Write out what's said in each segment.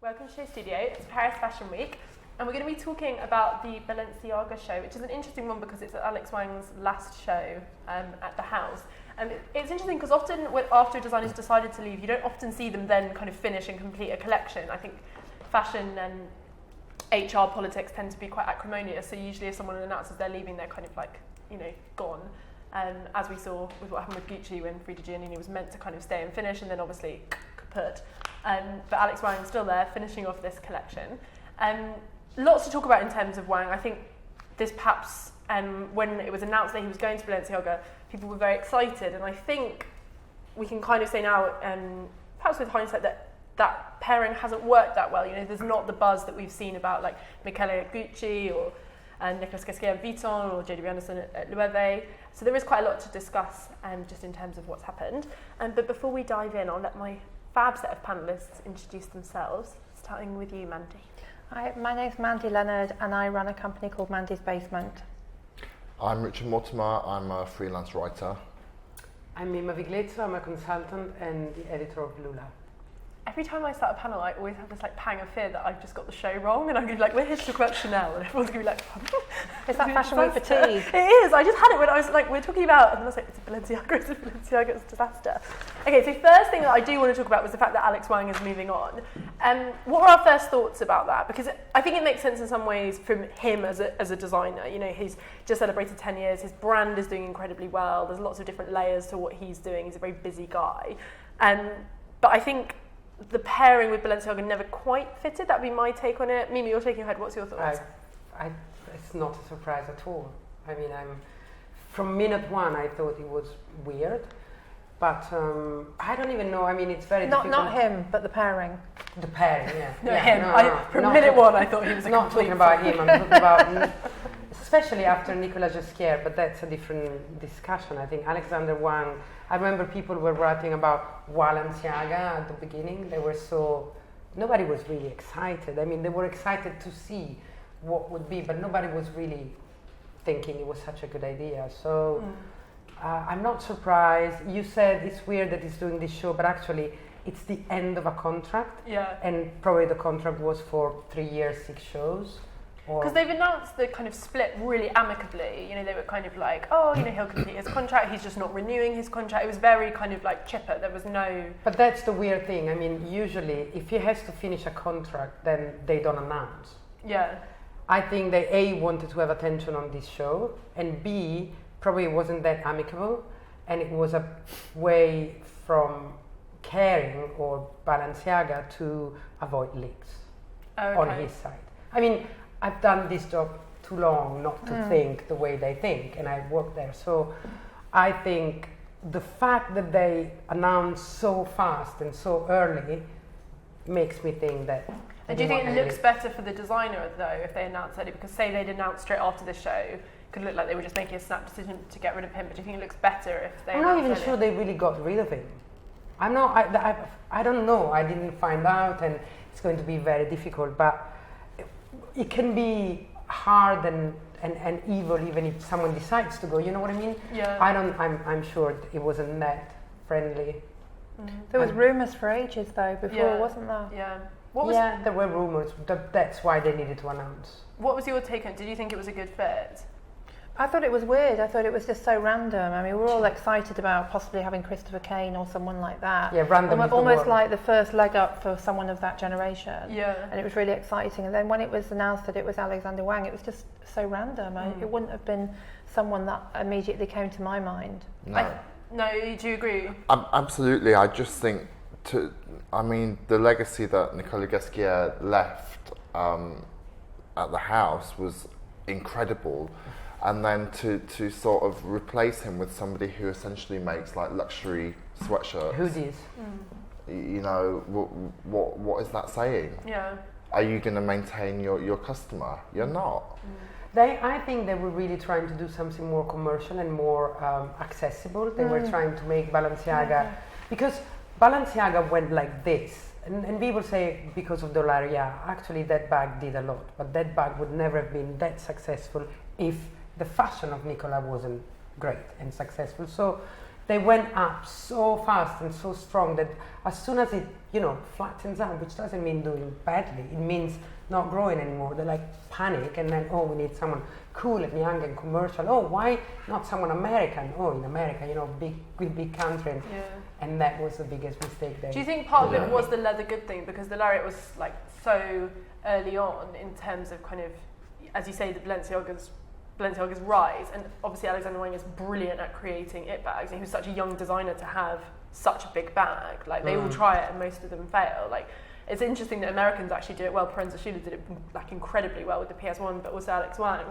Welcome to SHOWstudio. It's Paris Fashion Week, and we're going to be talking about the Balenciaga show, which is an interesting one because it's Alex Wang's last show at the house. And it's interesting because often after a designer's decided to leave, you don't often see them then kind of finish and complete a collection. I think fashion and HR politics tend to be quite acrimonious, so usually if someone announces they're leaving, they're kind of like, gone. As we saw with what happened with Gucci when Frida Giannini was meant to kind of stay and finish, and then obviously kaput. But Alex Wang's still there, finishing off this collection. Lots to talk about in terms of Wang. I think this perhaps, when it was announced that he was going to Balenciaga, people were very excited, and I think we can kind of say now, perhaps with hindsight, that pairing hasn't worked that well. There's not the buzz that we've seen about like Michele at Gucci or Nicolas Guesquier at Vuitton or JW Anderson at Loewe. So there is quite a lot to discuss just in terms of what's happened. But before we dive in, I'll let my fab set of panellists introduce themselves, starting with you, Mandi. Hi, my name's Mandi Lennard, and I run a company called Mandi's Basement. I'm Richard Mortimer, I'm a freelance writer. I'm Mimma Viglezio, I'm a consultant and the editor of Lula. Every time I start a panel, I always have this like pang of fear that I've just got the show wrong, and I'm going to be like, we're here to talk about Chanel, and everyone's going to be like, is that Fashion Week fatigue? It is. I just had it when I was like, we're talking about, and I was like, it's a Balenciaga, it's a disaster. Okay, so first thing that I do want to talk about was the fact that Alex Wang is moving on. What were our first thoughts about that? Because I think it makes sense in some ways from him as a designer. He's just celebrated 10 years, his brand is doing incredibly well, there's lots of different layers to what he's doing, he's a very busy guy. But I think the pairing with Balenciaga never quite fitted. That'd be my take on it. Mimi, you're shaking your head. What's your thoughts? It's not a surprise at all. I mean, from minute one, I thought it was weird, but I don't even know. I mean, it's very difficult. Not him, but the pairing. The pairing, yeah. Him. From minute one, I thought he was not talking about him. I'm talking about, especially after Nicolas Guesquier, but that's a different discussion. I think Alexander Wang. I remember people were writing about Balenciaga at the beginning. Nobody was really excited. I mean, they were excited to see what would be, but nobody was really thinking it was such a good idea. So I'm not surprised. You said it's weird that he's doing this show, but actually it's the end of a contract. Yeah. And probably the contract was for 3 years, 6 shows. Because they've announced the kind of split really amicably. They were kind of like, he'll complete his contract, he's just not renewing his contract. It was very kind of like chipper. There was no... But that's the weird thing. I mean, usually, if he has to finish a contract, then they don't announce. Yeah. I think they, A, wanted to have attention on this show, and B, probably it wasn't that amicable, and it was a way from Kering or Balenciaga to avoid leaks on his side. I mean, I've done this job too long not to think the way they think, and I work there. So I think the fact that they announce so fast and so early makes me think that... And do you think it looks better for the designer, though, if they announce early? Because say they'd announced straight after the show, it could look like they were just making a snap decision to get rid of him, but do you think it looks better if they I'm not even sure they really got rid of him. I don't know. I didn't find out, and it's going to be very difficult, but it can be hard and evil even if someone decides to go. You know what I mean? Yeah. I'm sure it wasn't that friendly. There was rumours for ages though before, wasn't there? Yeah. There were rumours. That's why they needed to announce. What was your take on it? Did you think it was a good fit? I thought it was weird. I thought it was just so random. I mean, we were all excited about possibly having Christopher Kane or someone like that. Yeah, random. Almost like the first leg up for someone of that generation. Yeah. And it was really exciting. And then when it was announced that it was Alexander Wang, it was just so random. It wouldn't have been someone that immediately came to my mind. No. Do you agree? Absolutely. I just think, the legacy that Nicolas Guesquier left at the house was incredible. And then to sort of replace him with somebody who essentially makes like luxury sweatshirts. Hoodies. What is that saying? Yeah. Are you going to maintain your customer? You're not. I think they were really trying to do something more commercial and more accessible. They were trying to make Balenciaga, because Balenciaga went like this. And people say because of Dollaria, actually that bag did a lot, but that bag would never have been that successful if the fashion of Nicola wasn't great and successful. So they went up so fast and so strong that as soon as it, flattens out, which doesn't mean doing badly, it means not growing anymore. They like panic and then, we need someone cool and young and commercial. Oh, why not someone American? Oh, in America, big country. And that was the biggest mistake there. Do you think part of it was the leather good thing? Because the lariat was like so early on in terms of kind of, as you say, the Balenciaga's rise, and obviously Alexander Wang is brilliant at creating it bags, and he was such a young designer to have such a big bag. Like they all try it and most of them fail. Like it's interesting that Americans actually do it well. Parenza Schuler did it like incredibly well with the PS1, but also Alex Wang.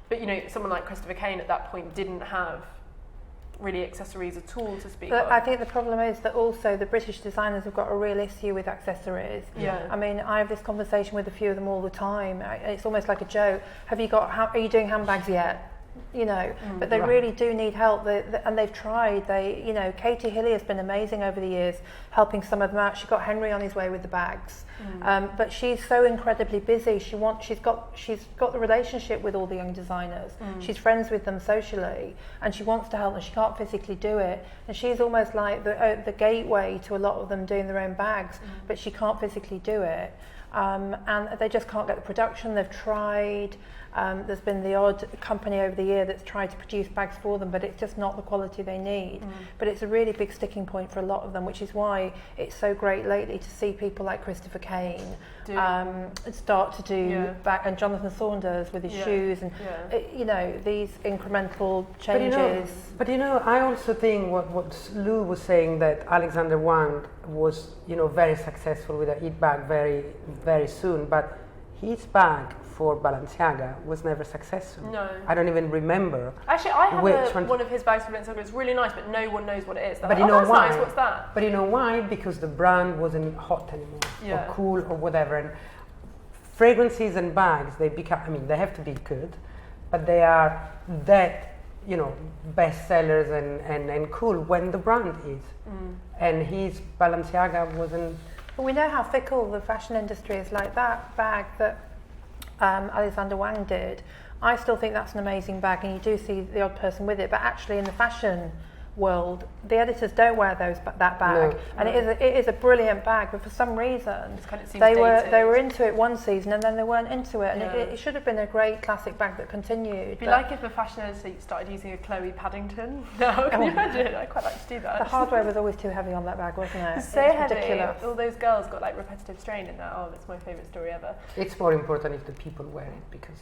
But someone like Christopher Kane at that point didn't have really accessories at all to speak of. I think the problem is that also the British designers have got a real issue with accessories. Yeah. I mean, I have this conversation with a few of them all the time. It's almost like a joke. Are you doing handbags yet? But they really do need help. And they've tried. Katie Hilly has been amazing over the years, helping some of them out. She got Henry on his way with the bags. But she's so incredibly busy. She's got the relationship with all the young designers. She's friends with them socially, and she wants to help, and she can't physically do it. And she's almost like the gateway to a lot of them doing their own bags, but she can't physically do it. And they just can't get the production. They've tried. There's been the odd company over the year that's tried to produce bags for them, but it's just not the quality they need. But it's a really big sticking point for a lot of them, which is why it's so great lately to see people like Christopher Kane start to do back, and Jonathan Saunders with his shoes, and these incremental changes. But I also think what Lou was saying, that Alexander Wang was very successful with a Eat bag very, very soon, but his bag for Balenciaga was never successful. No. I don't even remember. Actually, I have one of his bags for Balenciaga. It's really nice, but no one knows what it is. They're But like, that's why? Nice. What's that? But you know why? Because the brand wasn't hot anymore, or cool, or whatever. And fragrances and bags, they have to be good, but they are that, bestsellers and cool when the brand is. And his Balenciaga wasn't. But we know how fickle the fashion industry is. Like that bag that Alexander Wang did, I still think that's an amazing bag, and you do see the odd person with it, but actually in the fashion world, the editors don't wear that bag, and it is a brilliant bag, but for some reason they were into it one season and then they weren't into it, and it should have been a great classic bag that continued. It'd be like if a fashion editor started using a Chloe Paddington. No, can you imagine? I'd quite like to do that. The hardware was always too heavy on that bag, wasn't it? So heavy. Ridiculous. All those girls got like repetitive strain in that. Oh, that's my favourite story ever. It's more important if the people wear it, because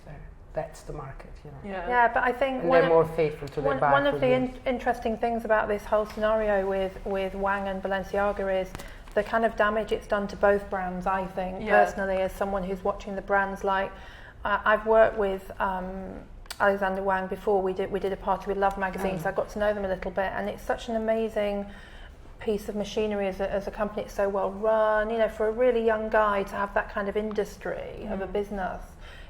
that's the market, Yeah, but I think they're more faithful to their bag. One of the interesting things about this whole scenario with Wang and Balenciaga is the kind of damage it's done to both brands. I think personally, as someone who's watching the brands, like I've worked with Alexander Wang before. We did a party with Love magazine, so I got to know them a little bit, and it's such an amazing piece of machinery as a company. It's so well run. For a really young guy to have that kind of industry of a business.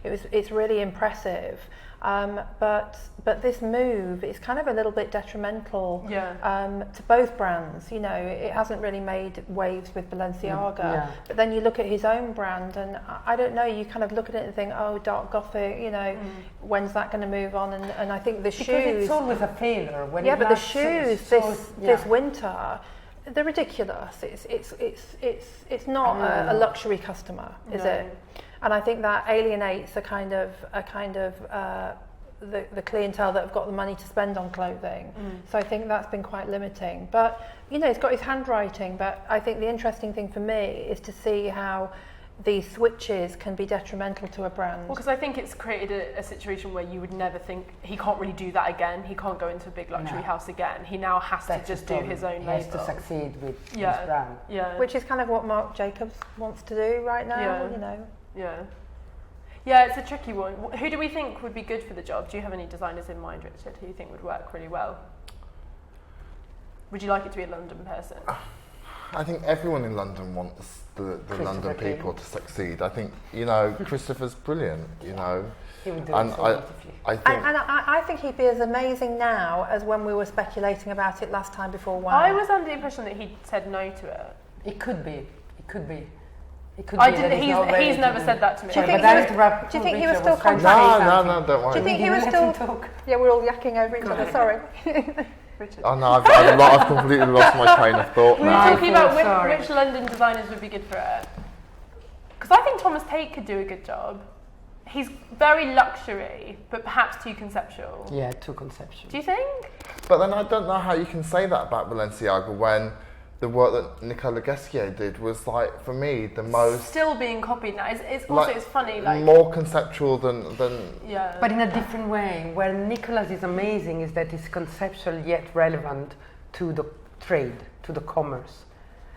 It's really impressive, but this move is kind of a little bit detrimental to both brands. It hasn't really made waves with Balenciaga, but then you look at his own brand, and I don't know. You kind of look at it and think, oh, dark gothic. When's that going to move on? And I think the shoes. Because it's always a failure. When but the shoes this winter, they're ridiculous. It's not a luxury customer, is it? And I think that alienates the clientele that have got the money to spend on clothing. So I think that's been quite limiting. But he's got his handwriting. But I think the interesting thing for me is to see how these switches can be detrimental to a brand. Well, because I think it's created a situation where you would never think he can't really do that again. He can't go into a big luxury house again. He now has to just do his own label. He has to succeed with his brand. Yeah. Which is kind of what Marc Jacobs wants to do right now. Yeah, it's a tricky one. Who do we think would be good for the job? Do you have any designers in mind, Richard, who you think would work really well? Would you like it to be a London person? I think everyone in London wants the London people to succeed. I think, Christopher's brilliant, He would do and I think he'd be as amazing now as when we were speculating about it last time before Wang. I was under the impression that he said no to it. It could be. He's never said that to me. Do you think he was still contacting? No, don't worry. Do you think he was still? Yeah, we're all yakking over each other. Sorry. Richard. Oh no, I've completely lost my train of thought We were now. talking about which London designers would be good for it. Because I think Thomas Tate could do a good job. He's very luxury, but perhaps too conceptual. Yeah, too conceptual. Do you think? But then I don't know how you can say that about Balenciaga when the work that Nicolas Ghesquière did was, like, for me, the most... Still being copied now. It's also, like, it's funny, like... more conceptual than Yeah. But in a different way. Where Nicolas is amazing is that it's conceptual yet relevant to the trade, to the commerce.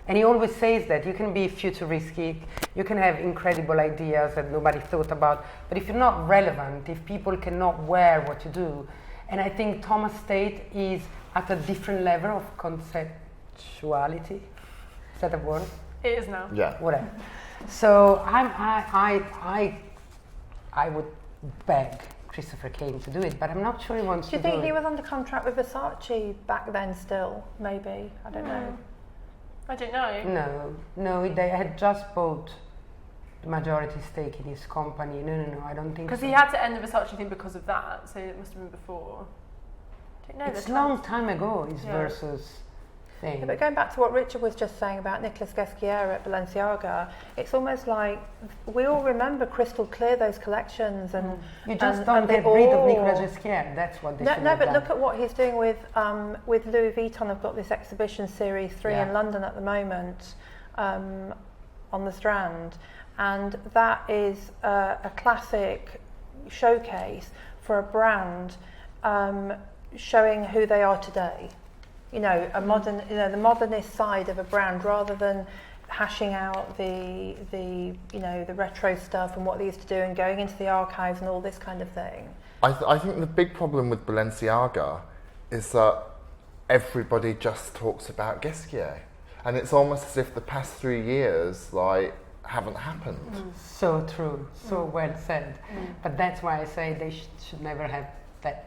And he always says that you can be futuristic, you can have incredible ideas that nobody thought about, but if you're not relevant, if people cannot wear what you do, and I think Thomas Tate is at a different level of conceptuality. Is that a word? It is now. yeah. Whatever. So I would beg Christopher Kane to do it, but I'm not sure he wants Do you to do think it. he was under contract with Versace back then still? Maybe. I don't know. I don't know. No, they had just bought the majority stake in his company. No, I don't think so. Because he had to end the Versace thing because of that, so it must have been before. I don't know. It's a long time ago, his Yeah. versus thing. Yeah, but going back to what Richard was just saying about Nicolas Ghesquière at Balenciaga, it's almost like we all remember crystal clear those collections, and You just and don't they get rid of all- Nicolas Ghesquière. That's what they should No, have but done. look at what he's doing with Louis Vuitton. I've got this exhibition series 3 Yeah. in London at the moment on the Strand, and that is a classic showcase for a brand showing who they are today. You know, a modern, the modernist side of a brand, rather than hashing out the retro stuff and what they used to do and going into the archives and all this kind of thing. I think the big problem with Balenciaga is that everybody just talks about Ghesquière, and it's almost as if the past 3 years haven't happened. So true, so well said. But that's why I say they should never have that.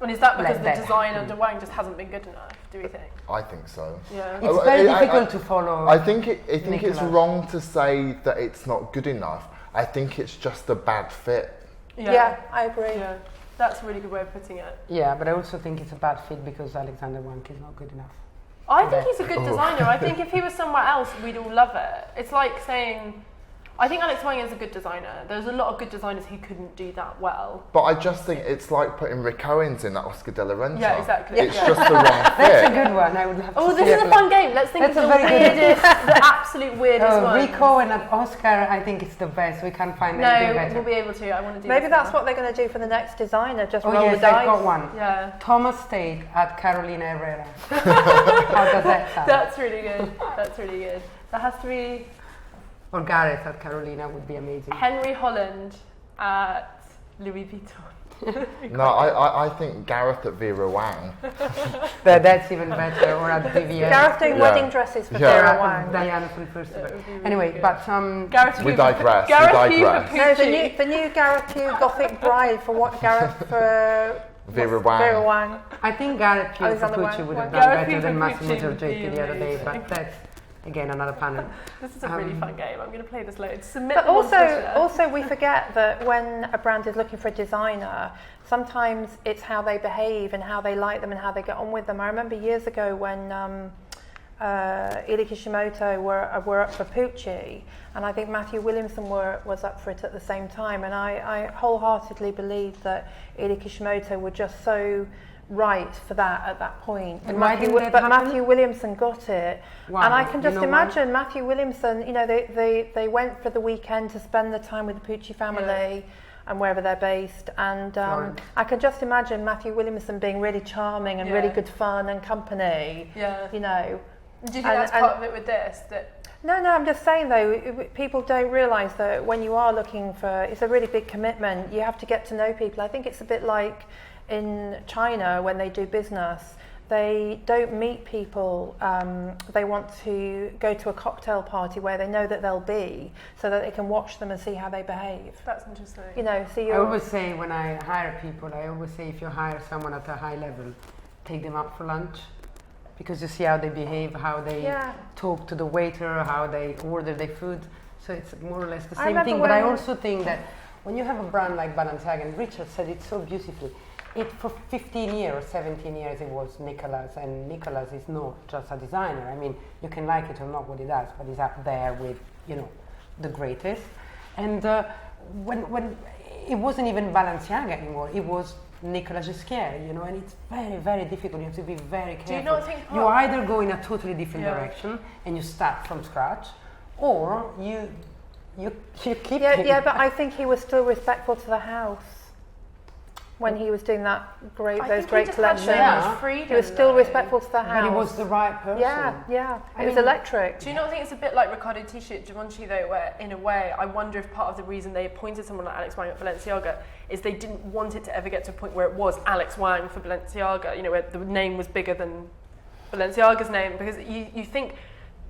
And is that because Let the that design happen. under Wang just hasn't been good enough, do we think? I think so. Yeah. It's very difficult to follow. I think it's Nicolas. wrong to say that it's not good enough. I think it's just a bad fit. Yeah, I agree. Yeah. That's a really good way of putting it. Yeah, but I also think it's a bad fit because Alexander Wang is not good enough. I think he's a good designer. I think if he was somewhere else, we'd all love it. It's like saying, I think Alex Wang is a good designer. There's a lot of good designers who couldn't do that well. But I just think it's like putting Rick Owens in that Oscar de la Renta. Yeah, exactly. It's Yeah. just the wrong That's a fit. good one. I would love to Oh, see this is it. a fun game. Let's think That's of a the very good- weirdest, the absolute weirdest one. Rico and an Oscar, I think it's the best. We can't find anything No, better. we'll be able to. I want to do Maybe this that's now. what they're going to do for the next designer. Just Oh roll yes, the dice. I've got one. Yeah. Thomas Tate at Carolina Herrera. How does that sound? That's really good. That's really good. That has to be Or Gareth at Carolina would be amazing. Henry Holland at Louis Vuitton. No, I think Gareth at Vera Wang. That's even better. Or at Vivienne. Gareth doing Yeah. wedding dresses for Yeah. Vera Wang. Diana from First. That would be really Anyway, good. but Gareth We Hugh- digress, we Gareth Hugh digress. for No, Pucci. the new Gareth Pugh Gothic Bride for what Gareth for Vera what's- Wang. Vera Wang. I think Gareth Pugh Alexander Capucci Wang. would have Gareth done better Pugh than Massimo Capucci would Giorgetti be the other day, amazing. but that's again another panel. This is a really fun game. I'm going to play this loads. Submit But them on Twitter. also we forget that when a brand is looking for a designer, sometimes it's how they behave and how they like them and how they get on with them. I remember years ago when Ili Kishimoto were up for Pucci, and I think Matthew Williamson was up for it at the same time, and I wholeheartedly believe that Ili Kishimoto were just so right for that at that point. And why didn't that happen? Matthew Williamson got it, Why? and I can You just know why? imagine Matthew Williamson. You know, they went for the weekend to spend the time with the Pucci family. And wherever they're based, and Florence. I can just imagine Matthew Williamson being really charming and really good fun and company. Yeah. You know. Do you think and- that's and- part of it with this? That No, I'm just saying though, people don't realise that when you are looking for, it's a really big commitment. You have to get to know people. I think it's a bit like in China when they do business. They don't meet people. They want to go to a cocktail party where they know that they'll be, so that they can watch them and see how they behave. that's interesting. You know, so I you're. always say when I hire people, I always say if you hire someone at a high level, take them out for lunch, because you see how they behave, how they Yeah. talk to the waiter, how they order their food. So it's more or less the I same remember thing. But I when- also think that when you have a brand like Balenciaga, and Richard said it so beautifully, it for 15 years, 17 years, it was Nicolas, and Nicolas is not just a designer. I mean, you can like it or not what he does, but he's up there with, the greatest. And when it wasn't even Balenciaga anymore, it was Nicolas Ghesquière, and it's very, very difficult. You have to be very careful. Do you not think you either go in a totally different direction and you start from scratch, or you keep it. Yeah, but I think he was still respectful to the house when he was doing those great collections. Freedom, he was still respectful to the house. But he was the right person. Yeah. It was electric. Do you not think it's a bit like Riccardo Tisci at Givenchy though, where in a way, I wonder if part of the reason they appointed someone like Alex Wang at Balenciaga is they didn't want it to ever get to a point where it was Alex Wang for Balenciaga, where the name was bigger than Balenciaga's name, because you think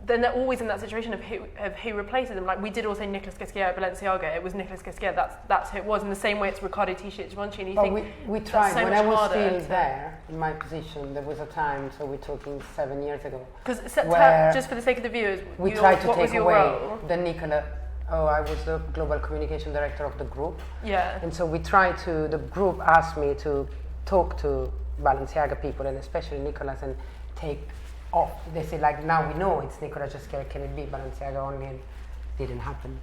then they're always in that situation of who replaces them. Like we did also Nicolas Ghesquière at Balenciaga. It was Nicolas Ghesquière. That's who it was. In the same way, it's Riccardo Tisci at Givenchy. And you think we tried. So when I was still there in my position, there was a time. So we're talking 7 years ago. Because just for the sake of the viewers, we tried to take away the Nicolas. I was the global communication director of the group. Yeah. And so we tried to. The group asked me to talk to Balenciaga people, and especially Nicolas, and take off. They say now we know it's Nicolas Ghesquière, can it be Balenciaga only? And didn't happen.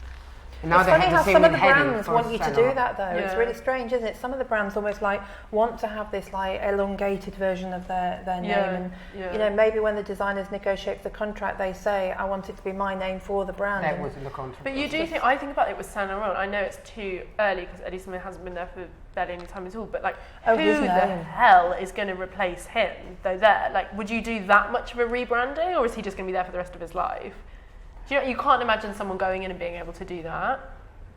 And now it's they funny have how the same some of the heading brands for want you to do that though. Yeah. It's really strange, isn't it? Some of the brands almost want to have this elongated version of their name, and maybe when the designers negotiate the contract, they say, I want it to be my name for the brand. That was in the contract. But you do think, I think about it with Saint Laurent. I know it's too early because Eddie Smith hasn't been there for barely any time at all, but who the hell is going to replace him though there? Would you do that much of a rebranding, or is he just going to be there for the rest of his life? You can't imagine someone going in and being able to do that.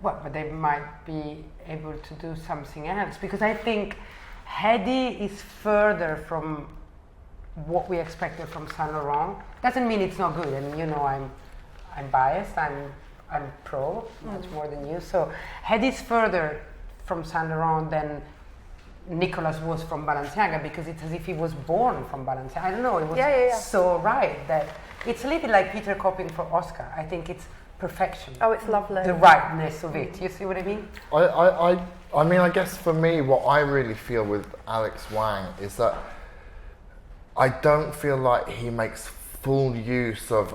Well, but they might be able to do something else, because I think Hedi is further from what we expected from Saint Laurent. Doesn't mean it's not good, and I'm biased. I'm pro much more than you. So Hedi is further from Saint Laurent than Nicolas was from Balenciaga, because it's as if he was born from Balenciaga. I don't know. It was so right that it's a little like Peter copying for Oscar. I think it's perfection. Oh, it's lovely. The rightness of it. You see what I mean? I mean, I guess for me, what I really feel with Alex Wang is that I don't feel like he makes full use of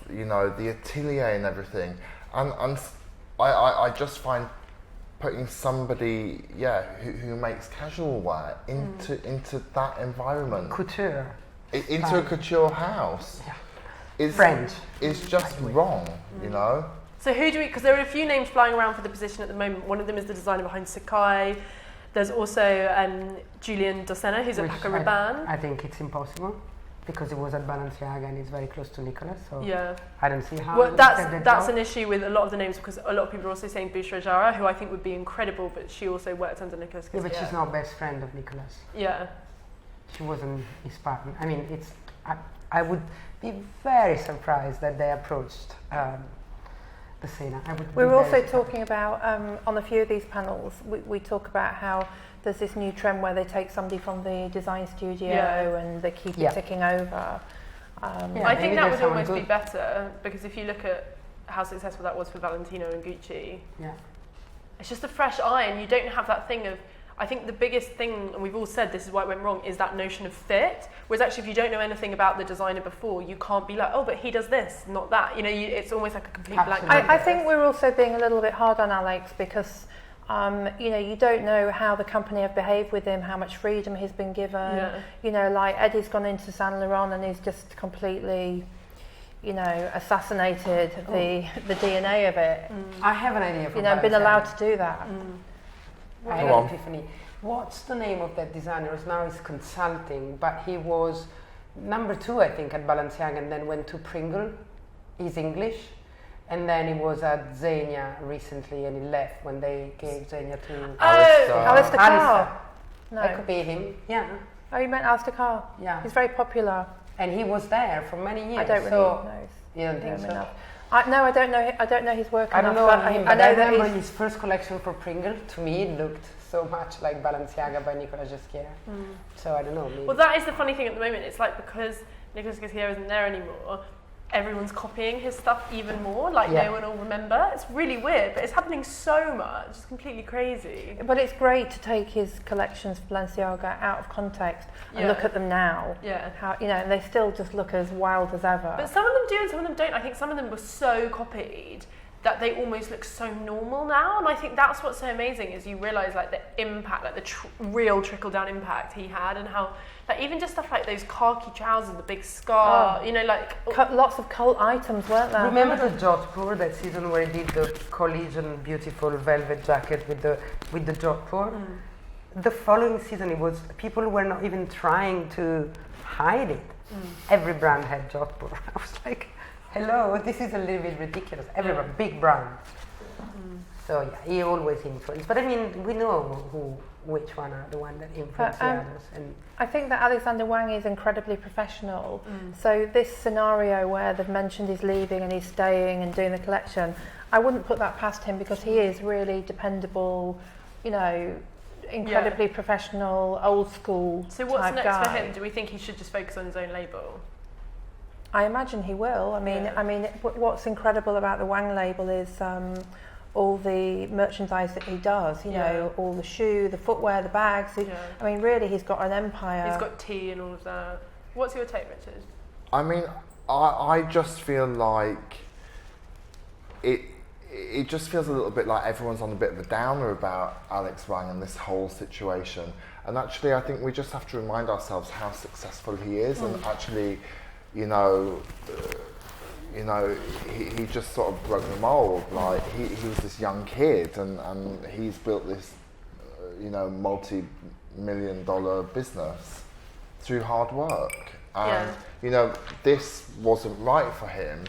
the atelier and everything, and I just find putting somebody who makes casual wear into that environment, couture, into a couture house. Yeah. It's just wrong, So who do we, because there are a few names flying around for the position at the moment. One of them is the designer behind Sakai. There's also Julien Dossena, who's at Paco Rabanne. I think it's impossible, because it was at Balenciaga and it's very close to Nicolas, so I don't see how. Well, that's an issue with a lot of the names, because a lot of people are also saying Boucherie Jara, who I think would be incredible, but she also worked under Nicolas Ghesquière. Yeah, but she's not best friend of Nicolas. Yeah. She wasn't his partner. I mean, I would be very surprised that they approached the Sena. We were also talking about, on a few of these panels, we talk about how there's this new trend where they take somebody from the design studio and they keep it ticking over. I think that would almost be better, because if you look at how successful that was for Valentino and Gucci, it's just a fresh eye, and you don't have that thing of, I think the biggest thing, and we've all said this is why it went wrong, is that notion of fit. Whereas actually, if you don't know anything about the designer before, you can't be like, oh, but he does this, not that. It's almost like a complete blank. I think we're also being a little bit hard on Alex, because you don't know how the company have behaved with him, how much freedom he's been given. Eddie's gone into Saint Laurent and he's just completely, assassinated the DNA of it. I have an idea for been allowed to do that. I had an epiphany. What's the name of that designer? Now he's consulting, but he was number 2, I think, at Balenciaga, and then went to Pringle. He's English. And then he was at Zegna recently, and he left when they gave Zegna to Alistair Carr. No. That could be him, yeah. Oh, you meant Alistair Carr? Yeah. He's very popular. And he was there for many years. I don't really know. You don't think so? No, I don't know. I don't know his work. I don't know him, but I I remember his first collection for Pringle. To me, it looked so much like Balenciaga by Nicolas Ghesquière. So I don't know. Maybe. Well, that is the funny thing at the moment. It's like, because Nicolas Ghesquière isn't there anymore, everyone's copying his stuff even more, like Yeah. no one will remember. It's really weird, but it's happening so much. It's completely crazy. But it's great to take his collections for Balenciaga out of context and Yeah. look at them now. Yeah. How, you know, and they still just look as wild as ever. But some of them do and some of them don't. I think some of them were so copied that they almost look so normal now, and I think that's what's so amazing is you realise like the impact, like the real trickle down impact he had, and how like even just stuff like those khaki trousers, the big scar, you know, like Lots of cult items, weren't there? Remember the Jodhpur, that season where he did the collision beautiful velvet jacket with the Jodhpur? The following season, it was people were not even trying to hide it. Every brand had Jodhpur. I was like, hello, this is a little bit ridiculous. Everyone, big brands. So yeah, he always influenced. But I mean, we know which one are the one that influenced the others. And I think that Alexander Wang is incredibly professional. So this scenario where they've mentioned he's leaving and he's staying and doing the collection, I wouldn't put that past him because he is really dependable, you know, incredibly professional, old school so what's type next guy. for him? Do we think he should just focus on his own label? I imagine he will. I mean, what's incredible about the Wang label is all the merchandise that he does. You know, all the shoe, the footwear, the bags. I mean, really, he's got an empire. He's got tea and all of that. What's your take, Richard? I mean, I just feel like it just feels a little bit like everyone's on a bit of a downer about Alex Wang and this whole situation. And actually, I think we just have to remind ourselves how successful he is, and actually, you know, he just sort of broke the mold. Like he was this young kid, and he's built this, you know, multi-million-dollar business through hard work. And you know, this wasn't right for him,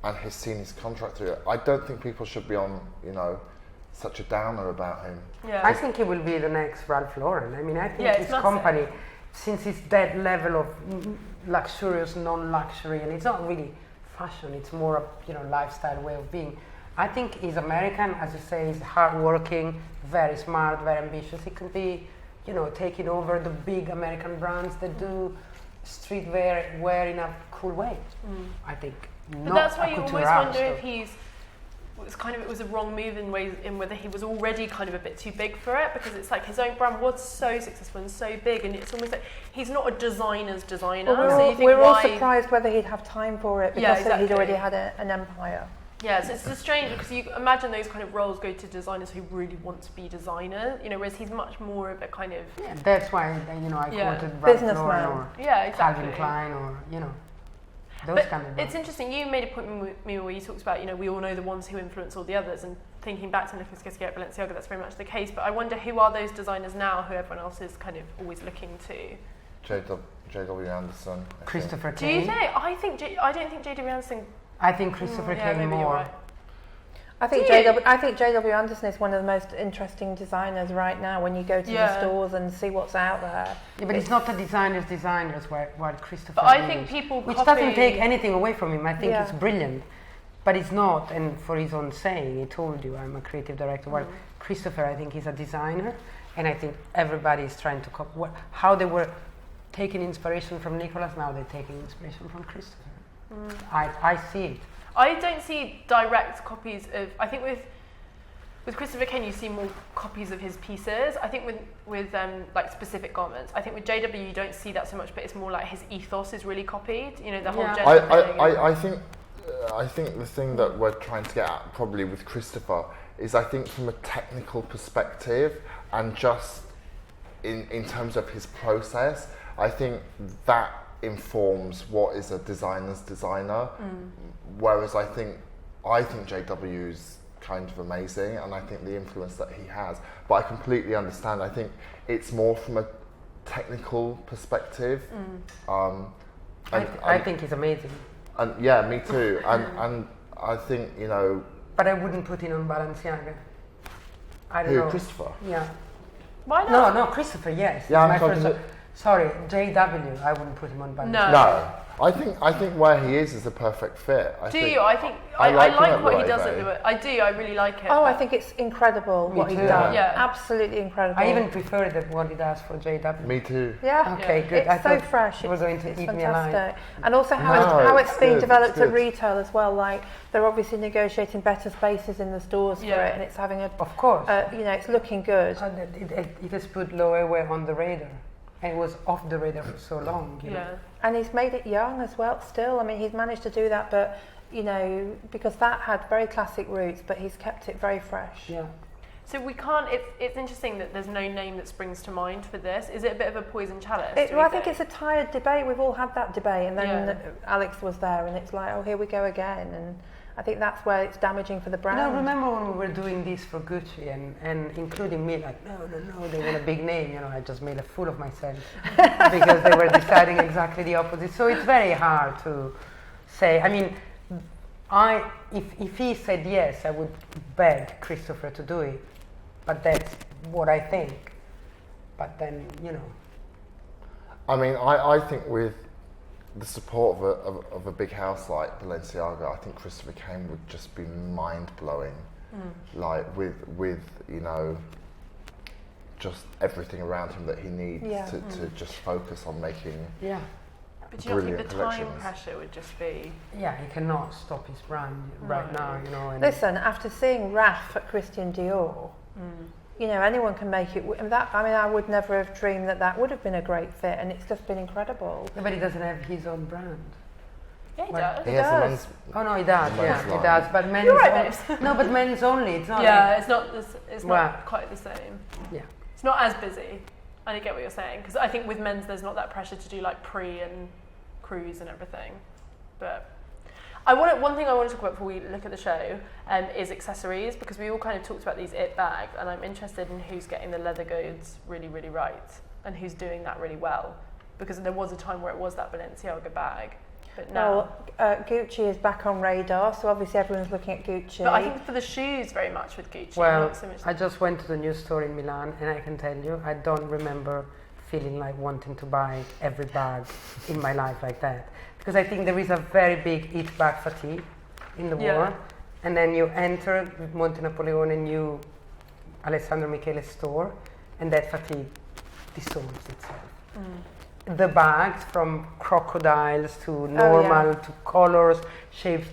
and he's seen his contract through it. I don't think people should be on, you know, such a downer about him. Yeah. I think he will be the next Ralph Lauren. I mean, I think it's his massive. company, since it's that level of luxurious, non-luxury, and it's not really fashion, it's more a, you know, lifestyle way of being. I think he's American, as you say, he's hardworking, very smart, very ambitious. He could be, you know, taking over the big American brands that do streetwear wear in a cool way. I think. But that's why you always wonder if it was a wrong move in ways, in whether he was already kind of a bit too big for it, because it's like his own brand was so successful and so big, and it's almost like he's not a designer's designer. Well, we're all surprised whether he'd have time for it because he'd already had an empire. Yeah, so it's just strange because you imagine those kind of roles go to designers who really want to be designers, you know, whereas he's much more of a kind of... Yeah, that's why, you know, I quoted Ralph Lauren or Calvin Klein or, you know, those kind of... It's interesting, you made a point with me where you talked about, you know, we all know the ones who influence all the others, and thinking back to Nicolas Guesquier at Balenciaga, that's very much the case, but I wonder who are those designers now who everyone else is kind of always looking to? J.W. Anderson. Christopher Do Kane. you think? I don't think J.W. Anderson... I think Christopher Kane more. Right. I think J.W. Anderson is one of the most interesting designers right now when you go to the stores and see what's out there. Yeah, but it's not the designers while Christopher But I think people which doesn't take anything away from him. I think it's brilliant. But it's not, and for his own saying, he told you, I'm a creative director. Well, Christopher, I think he's a designer, and I think everybody is trying to copy. How they were taking inspiration from Nicolas, now they're taking inspiration from Christopher. I see it. I don't see direct copies of... I think with Christopher Kane you see more copies of his pieces. I think with like specific garments. I think with JW you don't see that so much, but it's more like his ethos is really copied. You know, the whole gender thing. I think the thing that we're trying to get at probably with Christopher is, I think from a technical perspective and just in terms of his process, I think that informs what is a designer's designer. Whereas I think JW's kind of amazing, and I think the influence that he has. But I completely understand. I think it's more from a technical perspective. I think he's amazing. And yeah, me too. And I think, you know. But I wouldn't put him on Balenciaga. I don't know. Christopher? Yeah. Why not? No, Christopher. Yes. Yeah, I'm talking Sorry, JW. I wouldn't put him on Balenciaga. No. I think where he is a perfect fit. Do you? I think I like what he does at the. I do. I really like it. Oh, I think it's incredible what he's done. Yeah, absolutely incredible. I even prefer what he does for JW. Me too. Yeah. Okay, good. It's so fresh. It was going to eat me alive. And also how it's being developed at retail as well. Like they're obviously negotiating better spaces in the stores for it, and it's having a. Of course. It's looking good. It has put lower wear on the radar. And it was off the radar for so long. You know? And he's made it young as well still. I mean, he's managed to do that, but, because that had very classic roots, but he's kept it very fresh. Yeah. So we can't, it's interesting that there's no name that springs to mind for this. Is it a bit of a poison chalice? I think it's a tired debate. We've all had that debate. And then Alex was there and it's like, oh, here we go again. And I think that's where it's damaging for the brand. I remember when we were doing this for Gucci and including me, like, no, they want a big name. I just made a fool of myself because they were deciding exactly the opposite. So it's very hard to say. I mean, if he said yes, I would beg Christopher to do it. But that's what I think. But then, I mean, I think with the support of a big house like Balenciaga, I think Christopher Kane would just be mind-blowing. Like with just everything around him that he needs to just focus on making But do you not think the time pressure would just be... Yeah, he cannot stop his brand right now, And listen, after seeing Raf at Christian Dior, anyone can make it. I would never have dreamed that would have been a great fit, and it's just been incredible. Yeah, but he doesn't have his own brand. Yeah, he does. He has a men's. Oh no, he does. Yeah, line. he does. But men's. You're right, no, but men's only. It's not. Yeah, it's not. It's not quite the same. Yeah. It's not as busy. I get what you're saying, because I think with men's there's not that pressure to do like pre and cruise and everything. But one thing I want to talk about before we look at the show is accessories, because we all kind of talked about these it bags, and I'm interested in who's getting the leather goods really, really right and who's doing that really well, because there was a time where it was that Balenciaga bag, but now... Well, Gucci is back on radar, so obviously everyone's looking at Gucci. But I think for the shoes very much with Gucci. Well, not so much I just went to the new store in Milan, and I can tell you, I don't remember feeling like wanting to buy every bag in my life like that. Because I think there is a very big it bag fatigue in the war. And then you enter with Monte Napoleone new Alessandro Michele store, and that fatigue dissolves itself. The bags, from crocodiles to normal to colors, shapes,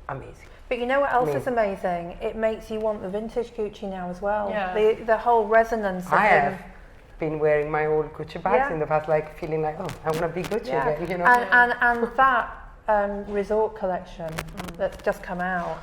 amazing. But you know what else is amazing? It makes you want the vintage Gucci now as well. Yeah. The whole resonance of I him. have been wearing my old Gucci bags in the past, like feeling like, I want to be Gucci again, And that resort collection that's just come out,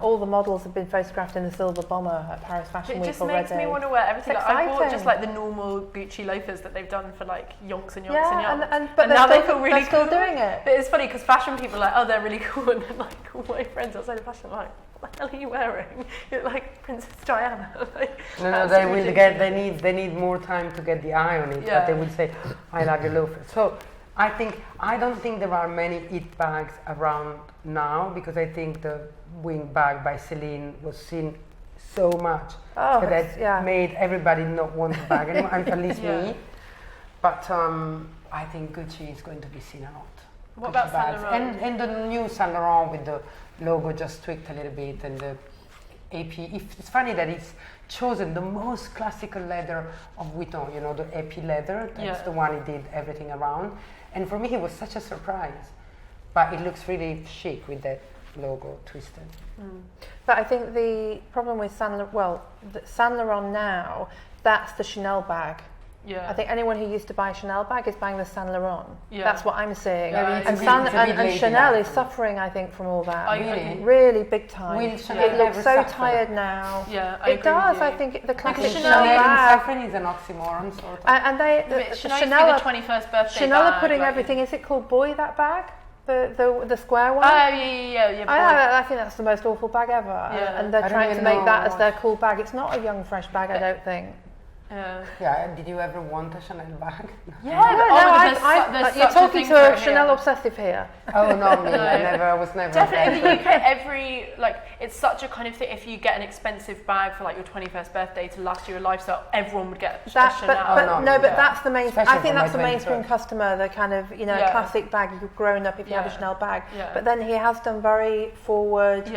all the models have been photographed in the silver bomber at Paris Fashion Week already. It just makes me want to wear everything. It's I bought exciting. just like the normal Gucci loafers that they've done for like yonks and yonks Yeah, and yonks. but now they're they feel really still cool. doing it. But it's funny because fashion people are like, oh, they're really cool, and then like all my friends outside of fashion are like, what the hell are you wearing? You're like Princess Diana. Like, no, they will get. They need more time to get the eye on it. But they will say, I love your loafer. So I don't think there are many it bags around now, because I think the wing bag by Celine was seen so much that made everybody not want the bag anymore, at least me. But I think Gucci is going to be seen a lot. What about Saint Laurent? And the new Saint Laurent with the logo just tweaked a little bit, and the AP. It's funny that it's chosen the most classical leather of Vuitton, the AP leather. That's the one he did everything around. And for me, it was such a surprise. But it looks really chic with that logo twisted. But I think the problem with Saint Laurent now, that's the Chanel bag. Yeah. I think anyone who used to buy a Chanel bag is buying the Saint Laurent. Yeah. That's what I'm seeing. Yeah, and Chanel is suffering, I think, from all that. Really? Really big time. Will Chanel It looks ever so suffer? tired now. Yeah, it does. I think the classic Chanel Chanel and bag. saffron is an oxymoron, sort of. And Chanel are 21st birthday Chanel bag, are putting like, everything. Is it called Boy, that bag? The square one? Oh, yeah. I think that's the most awful bag ever. Yeah. And they're I don't trying to even make know that as what- their cool bag. It's not a young, fresh bag, I don't think. Yeah, did you ever want a Chanel bag? You're talking to a Chanel obsessive here. Oh no, me, I was never. Definitely in the UK, it's such a kind of thing. If you get an expensive bag for like your 21st birthday to last you a lifestyle, everyone would get a Chanel. But that's the main. Especially I think that's the 21st. mainstream customer, the kind of classic bag you've grown up if you have a Chanel bag. Yeah. But then he has done very forward,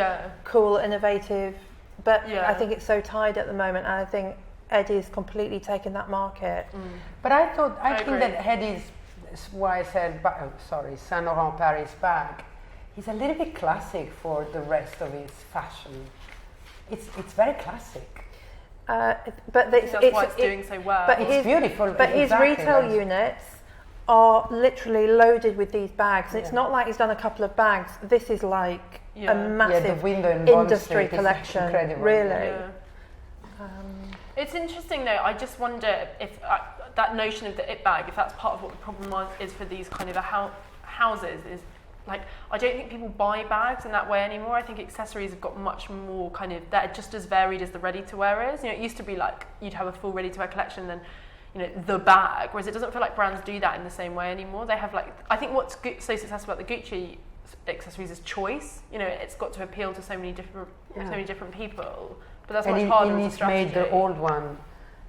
cool, innovative. But I think it's so tied at the moment, and I think Eddie's completely taken that market. But I think that Eddie's, why I said, Saint Laurent Paris bag, is a little bit classic for the rest of his fashion. It's very classic. But that's why it's doing so well. But it's beautiful. But his retail units are literally loaded with these bags. It's not like he's done a couple of bags. This is like a massive industry collection. Incredible. Really. It's interesting though, I just wonder if that notion of the it bag, if that's part of what the problem is for these kind of houses, is like, I don't think people buy bags in that way anymore. I think accessories have got much more kind of, they're just as varied as the ready-to-wear is. It used to be like, you'd have a full ready-to-wear collection and then, the bag, whereas it doesn't feel like brands do that in the same way anymore. They have I think what's so successful about the Gucci accessories is choice. It's got to appeal to so many different people. But that's much harder as a strategy. Made the old one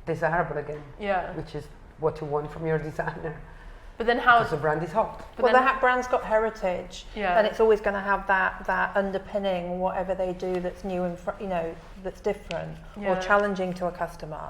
desirable again. Yeah. Which is what you want from your designer. But then how? Because the brand is hot. Well, the brand's got heritage, and it's always going to have that underpinning, whatever they do that's new and that's different or challenging to a customer.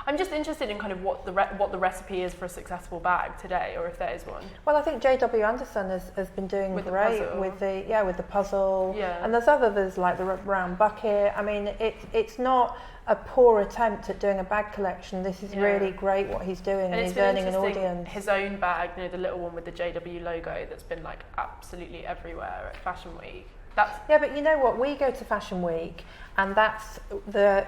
I'm just interested in kind of what the recipe is for a successful bag today, or if there is one. Well, I think J.W. Anderson has been doing with great with the puzzle, and there's like the round bucket. I mean, it's not a poor attempt at doing a bag collection. This is really great what he's doing, and he's earning an audience. His own bag, the little one with the JW logo, that's been like absolutely everywhere at Fashion Week. But you know what? We go to Fashion Week, and that's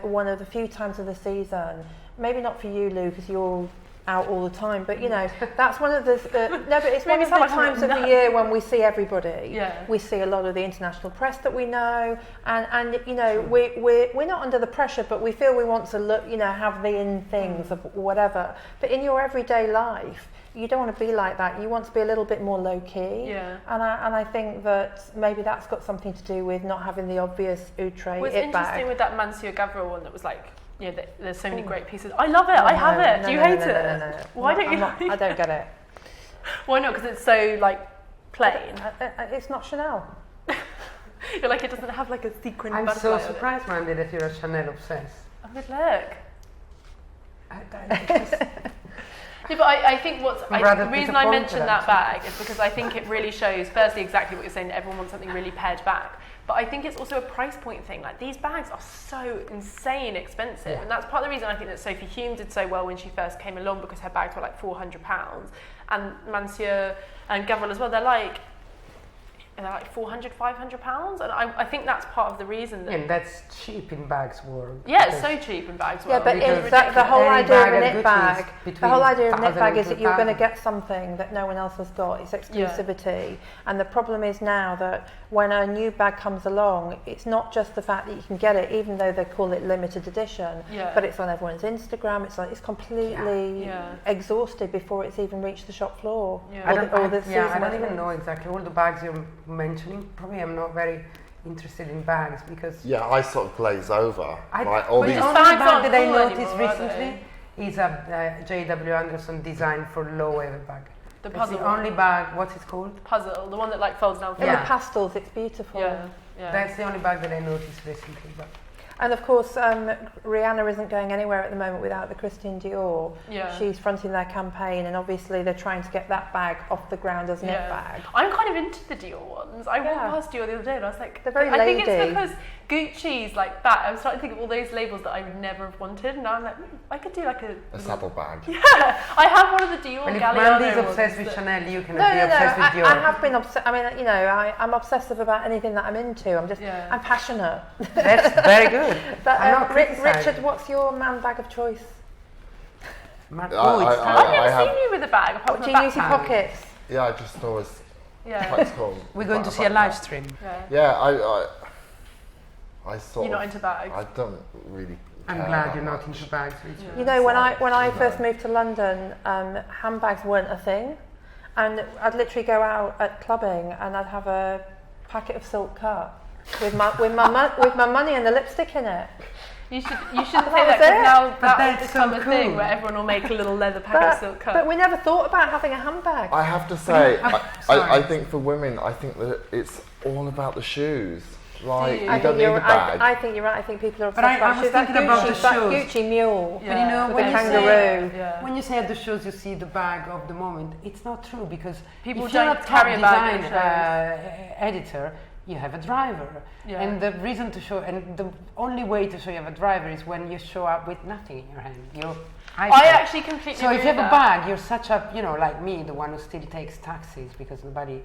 one of the few times of the season. Maybe not for you, Lou, because you're out all the time. But that's one of the but it's one of the times of the year when we see everybody. Yeah. We see a lot of the international press that we know, and we're not under the pressure, but we feel we want to look, have the in things or whatever. But in your everyday life, you don't want to be like that. You want to be a little bit more low key. Yeah. And I think that maybe that's got something to do with not having the obvious outre What's it bag. interesting with that Monsieur Gavreau one that was like, there's so many great pieces. I love it. I have it. Do you hate it? No. Why don't you? I don't get it. Why not? Because it's so plain. It's not Chanel. You're like, it doesn't have like a sequin. I'm so surprised, Mandi, that you're a Chanel obsessed. Oh, good look. But I think the reason I mentioned that bag is because I think it really shows, firstly, exactly what you're saying, that everyone wants something really pared back. But I think it's also a price point thing. Like, these bags are so insane expensive. Yeah. And that's part of the reason I think that Sophie Hume did so well when she first came along, because her bags were like £400. And Monsieur and Gavreau as well, they're like £400, £500, and I think that's part of the reason. And that's cheap in bags world. Yeah, it's so cheap in bags world. Yeah, but the whole idea of a knit bag, is that you're going to get something that no one else has got. It's exclusivity. Yeah. And the problem is now that when a new bag comes along, it's not just the fact that you can get it, even though they call it limited edition, but it's on everyone's Instagram. It's completely exhausted before it's even reached the shop floor. Yeah. I don't even know exactly all the bags you're mentioning. Probably I'm not very interested in bags because I sort of glaze over. All these bag that I noticed recently is a J.W. Anderson design for low-level bag. The puzzle. It's the only bag. What's it called? Puzzle. The one that folds down. In the pastels, it's beautiful. Yeah. That's the only bag that I noticed recently. But. And of course, Rihanna isn't going anywhere at the moment without the Christian Dior. Yeah. She's fronting their campaign, and obviously they're trying to get that bag off the ground as a knit bag. I'm kind of into the Dior ones. I walked past Dior the other day and I was like, they're very lady. I think it's because Gucci's like that. I'm starting to think of all those labels that I would never have wanted, and now I'm like, I could do like a saddle bag. Yeah, I have one of the Dior Galliano ones. Mandi's obsessed with Chanel, you can be obsessed with Dior. I have been obsessed. I mean, I'm obsessive about anything that I'm into. I'm passionate. That's very good. But Richard, what's your man bag of choice? I've never seen you with a bag. Do you use your pockets? Yeah, I just always. Yeah. We're going to see a live stream. Yeah, I sort You're not into bags? I don't really I'm care glad that you're not much. into bags, Richard. Yeah. You know, when I You first know. moved to London, handbags weren't a thing, and I'd literally go out at clubbing and I'd have a packet of silk cut with my money and the lipstick in it. You shouldn't say That that was because it. now But that that's has become so a thing cool. where everyone will make a little leather packet of silk cut. But we never thought about having a handbag. I have to say, sorry. I think for women, I think that it's all about the shoes. Like, you? you I don't need a bag. I think you're right. I think people are But obsessed I about was shoes. That thinking about the Gucci, shoes. Gucci mule. Yeah. But you know, With when the you kangaroo. say Yeah. when you say at the shows you see the bag of the moment, it's not true because People if you're don't a top carry a bag design at the editor, you have a driver, Yeah. and the reason to show and the only way to show you have a driver is when you show up with nothing in your hand. I actually completely So agree if you have with a that. bag, you're such a like me, the one who still takes taxis because nobody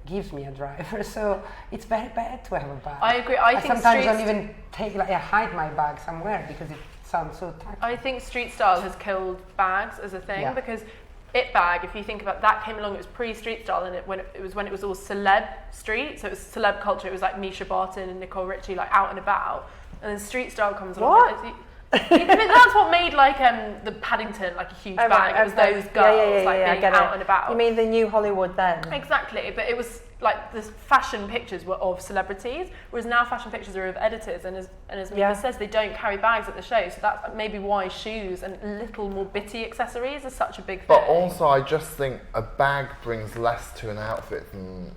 gives me a driver. So it's very bad to have a bag. I agree. I think sometimes don't streets- even take I hide my bag somewhere because it sounds so taxi. I think street style has killed bags as a thing Yeah. because it bag, if you think about that, came along. It was pre-street style, and when it was all celeb street, so it was celeb culture. It was like Misha Barton and Nicole Richie, like out and about, and then street style comes along. What? That's what made like the Paddington like a huge Oh, bag. right, It was okay. those girls Yeah, like I being get out it. and about. You mean the new Hollywood then? Exactly, but it was like the fashion pictures were of celebrities, whereas now fashion pictures are of editors, and as Mimma Yeah. says, they don't carry bags at the show, so that's maybe why shoes and little more bitty accessories are such a big thing. But also, I just think a bag brings less to an outfit than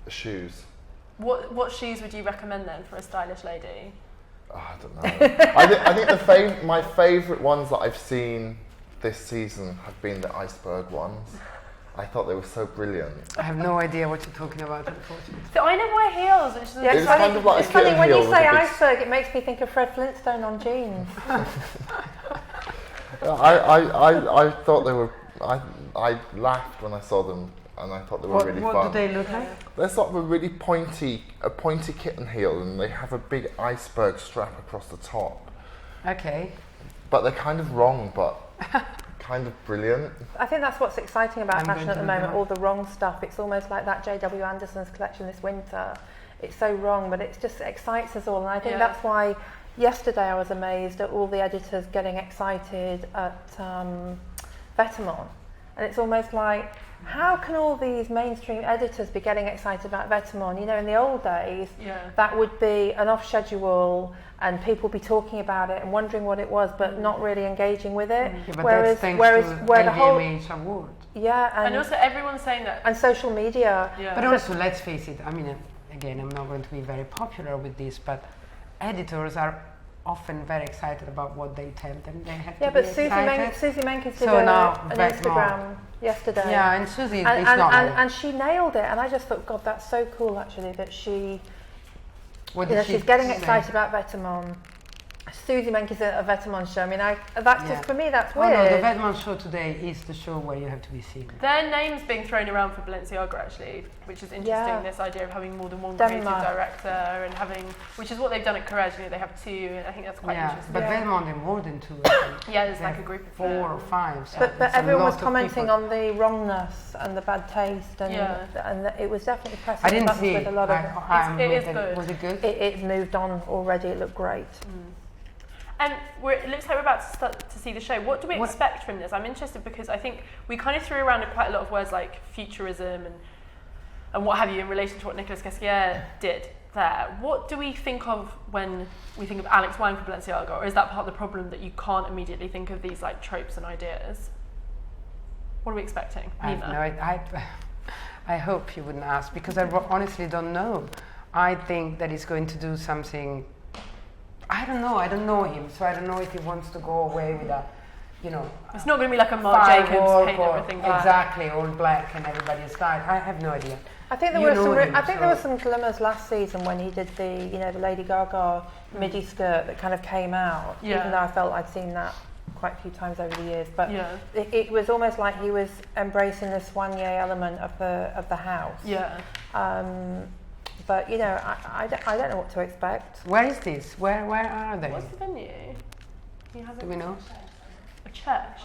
shoes. What shoes would you recommend then for a stylish lady? Oh, I don't know. I think my favourite ones that I've seen this season have been the iceberg ones. I thought they were so brilliant. I have no idea what you're talking about, unfortunately. So I never wear heels, which is Yeah, It's it's funny, kind of like a it's funny kitten when you heel with say a big- iceberg, it makes me think of Fred Flintstone on jeans. I thought they were. I laughed when I saw them, and I thought they were really What fun. do they look like? They're sort of a pointy kitten heel, and they have a big iceberg strap across the top. Okay. But they're kind of wrong, but kind of brilliant. I think that's what's exciting about I'm fashion going at the to look moment, it all up. the wrong stuff. It's almost like that J.W. Anderson's collection this winter. It's so wrong, but it just excites us all. And I think Yeah. that's why yesterday I was amazed at all the editors getting excited at Vetements. And it's almost like, how can all these mainstream editors be getting excited about Vetements? You know, in the old days, Yeah. that would be an off schedule and people be talking about it and wondering what it was, but not really engaging with it. Yeah, but whereas that's thanks whereas to where the whole LVMH award. yeah And also everyone's saying that. and social media. Yeah. But also, let's face it, I mean, again, I'm not going to be very popular with this, but editors are often very excited about what they tell them. They have Yeah, to but be Susie excited. Menkes did So now, an Vetements. Instagram yesterday. Yeah, and Susie is and, not. and she nailed it, and I just thought, God, that's so cool actually that she, What you know, did she she's getting say? excited about Vetements. Susie Menkes at a Vetements show. I mean, that's Yeah. just for me, that's Oh weird. no, the Vetements show today is the show where you have to be seen. Their name's being thrown around for Balenciaga actually, which is interesting. Yeah. This idea of having more than one Denmark. creative director and having, which is what they've done at Courage. You know, they have two, and I think that's quite Yeah, interesting. but Yeah. Vetements are more than two. I think. Yeah, there's They like a have group of 4 or 5. So But it's a everyone was lot of commenting people. on the wrongness and the bad taste, and Yeah. it was definitely pressing I didn't buttons see with it. a lot of. It is good. Was it good? It's moved on already. It looked great. And it looks like we're about to start to see the show. What do we What- expect from this? I'm interested because I think we kind of threw around quite a lot of words like futurism and what have you in relation to what Nicolas Ghesquière did there. What do we think of when we think of Alex Wang for Balenciaga, or is that part of the problem that you can't immediately think of these like tropes and ideas? What are we expecting? I have Mimma? no, I hope you wouldn't ask because I honestly don't know. I think that he's going to do something. I don't know him, so I don't know if he wants to go away with a, you know, It's not going to be like a Marc Jacobs firework paint or everything black. exactly all black and everybody's died. I have no idea. I think there You were know some. him, I think there so- were some glimmers last season when he did the Lady Gaga midi skirt that kind of came out. Yeah. Even though I felt I'd seen that quite a few times over the years, but Yeah. it was almost like he was embracing the soigné element of the house. Yeah. But you know, I don't know what to expect. Where is this? Where are they? What's the venue? He has Do we know? a church.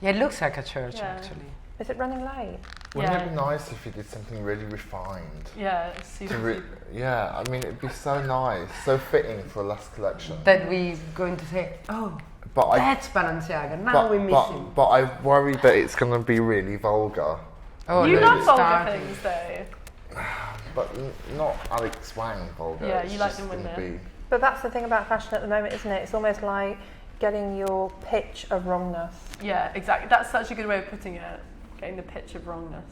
Yeah, it looks like a church Yeah. actually. Is it running late? Wouldn't it be nice if you did something really refined? Yeah, it's super. Yeah, I mean, it'd be so nice, so fitting for a last collection. That we're going to say, oh, but that's Balenciaga, now we're missing. But I worry that it's going to be really vulgar. Oh, you love vulgar things, though. But not Alex Wang vulgar. Yeah, you like them when they're... But that's the thing about fashion at the moment, isn't it? It's almost like getting your pitch of wrongness. Yeah, exactly. That's such a good way of putting it. Getting the pitch of wrongness.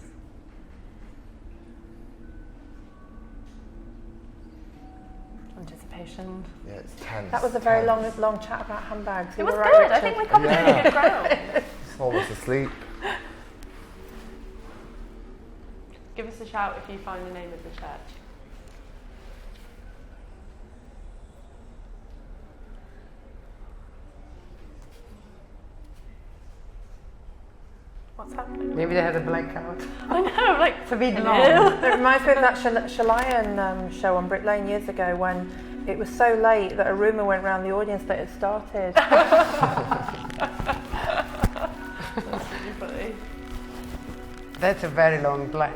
Anticipation. Yeah, it's tense. That was a very long chat about handbags. It was good. I think we covered really good ground. It's almost asleep. Give us a shout if you find the name of the church. What's happening? Maybe they had a blackout. I know, like it's a bit long. It reminds me of that Shalayan show on Brick Lane years ago when it was so late that a rumour went around the audience that it started. That's really funny. That's a very long black.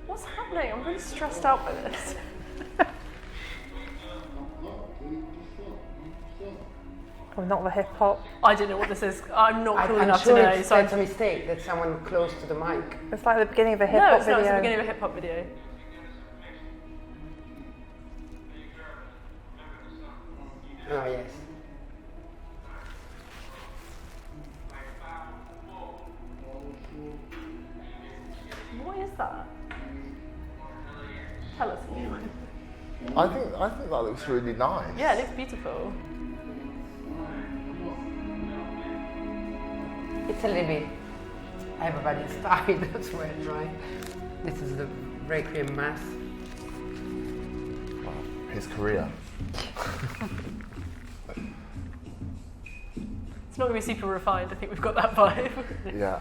What's happening? I'm really stressed out by this. Oh, not the hip hop. I don't know what this is. I'm not cool enough sure to know. That's a mistake. That someone close to the mic. It's like the beginning of a hip hop video. No, it's not. It's the beginning of a hip hop video. Oh yes. What is that? Tell us. I think that looks really nice. Yeah, it looks beautiful. It's a little bit everybody's style, that's right, right? This is the Requiem Mass. Wow, his career. It's not going to be super refined. I think we've got that vibe. Yeah.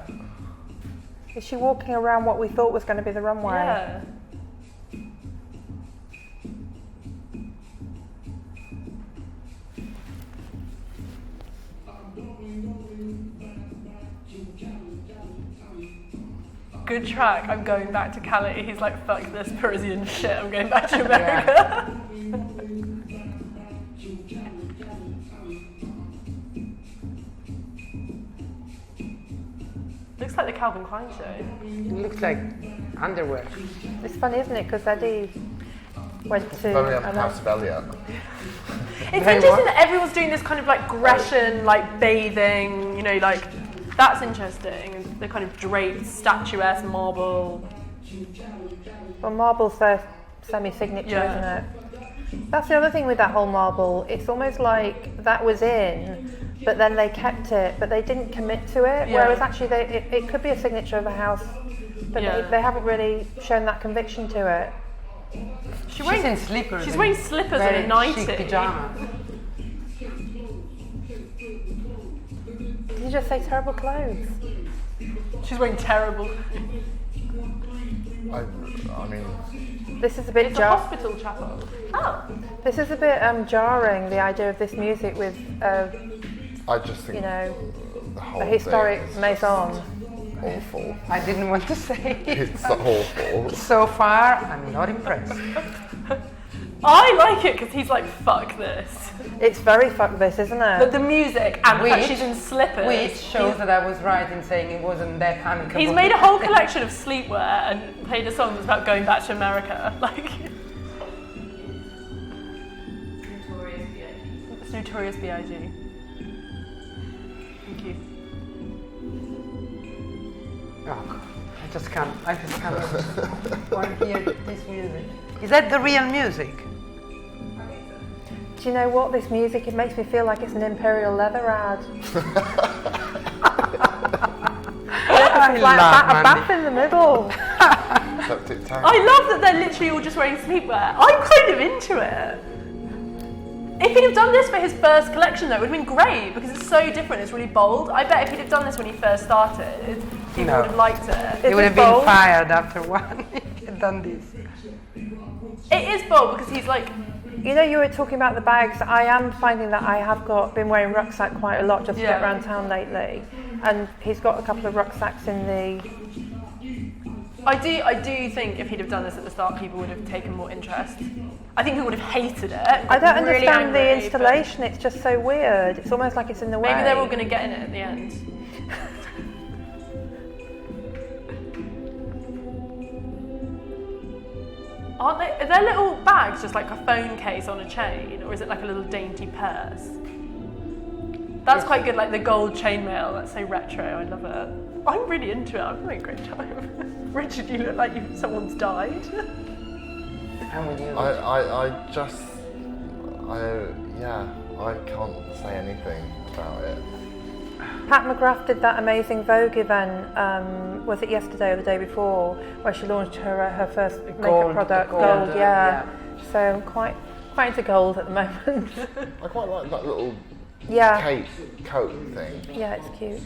Is she walking around what we thought was going to be the runway? Yeah. Good track. I'm going back to Cali. He's like, fuck this Parisian shit. I'm going back to America. Looks like the Calvin Klein show. It looks like underwear. It's funny, isn't it? Because Eddie went to... Very House of Elliot. It's interesting that everyone's doing this kind of like Grecian, like bathing, you know, like that's interesting. The kind of draped, statuesque marble. Well, marble's their semi-signature, isn't it? That's the other thing with that whole marble. It's almost like that was in, but then they kept it, but they didn't commit to it. Yeah. Whereas actually, it could be a signature of a house, but they haven't really shown that conviction to it. She's in slippers. She's wearing slippers and a nightie. Chic pajamas. Did you just say terrible clothes? She's wearing terrible. I mean, This is a bit It's a hospital chapel. Oh. This is a bit jarring. The idea of this music with, I just think you know, the whole a historic thing is maison. awful. I didn't want to say it. It's awful. So far, I'm not impressed. I like it because he's like, fuck this. It's very fuck this, isn't it? But the music and the fact Which- she's in slippers. Which shows that I was right in saying it wasn't that amicable. He's made a whole collection of sleepwear and played a song that's about going back to America. Like, it's Notorious B.I.G. Thank you. Oh, God. I just can't want to hear this music. Is that the real music? Do you know what? This music, it makes me feel like it's an Imperial leather ad. I Like love a bath in the middle. Septic tank. I love that they're literally all just wearing sleepwear. I'm kind of into it. If he'd have done this for his first collection, though, it would have been great because it's so different. It's really bold. I bet if he'd have done this when he first started, people would have liked it. He would have been fired after one. He had done this. It is bold because he's like, You know, you were talking about the bags. I am finding that I have been wearing rucksack quite a lot just to get around town lately. And he's got a couple of rucksacks in the... I do think if he'd have done this at the start, people would have taken more interest. I think people would have hated it. I don't really understand angry, the installation. It's just so weird. It's almost like it's in the way. Maybe they're all going to get in it at the end. Aren't they? Are their little bags just like a phone case on a chain, or is it like a little dainty purse? That's quite good, like the gold chainmail. That's so retro. I love it. I'm really into it. I'm having a great time. Richard, you look like someone's died. I'm with you. I can't say anything about it. Pat McGrath did that amazing Vogue event, was it yesterday or the day before, where she launched her first makeup product, gold, yeah. So I'm quite into gold at the moment. I quite like that little Yeah. coat thing. Yeah, it's cute.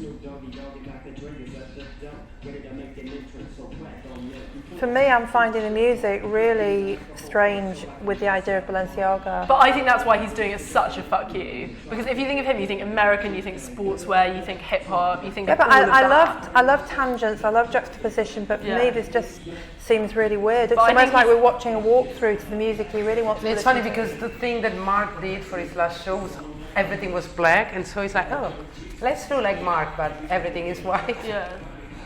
For me, I'm finding the music really strange with the idea of Balenciaga. But I think that's why he's doing it such a fuck you. Because if you think of him, you think American, you think sportswear, you think hip hop, you think Yeah, of but all of that. I love tangents, I love juxtaposition, but for me this just seems really weird. It's But I almost think like we're watching a walkthrough to the music he really wants to It's listen funny to. because the thing that Mark did for his last show was everything was black, and so he's like, oh, let's do like Mark, but everything is white. Yeah.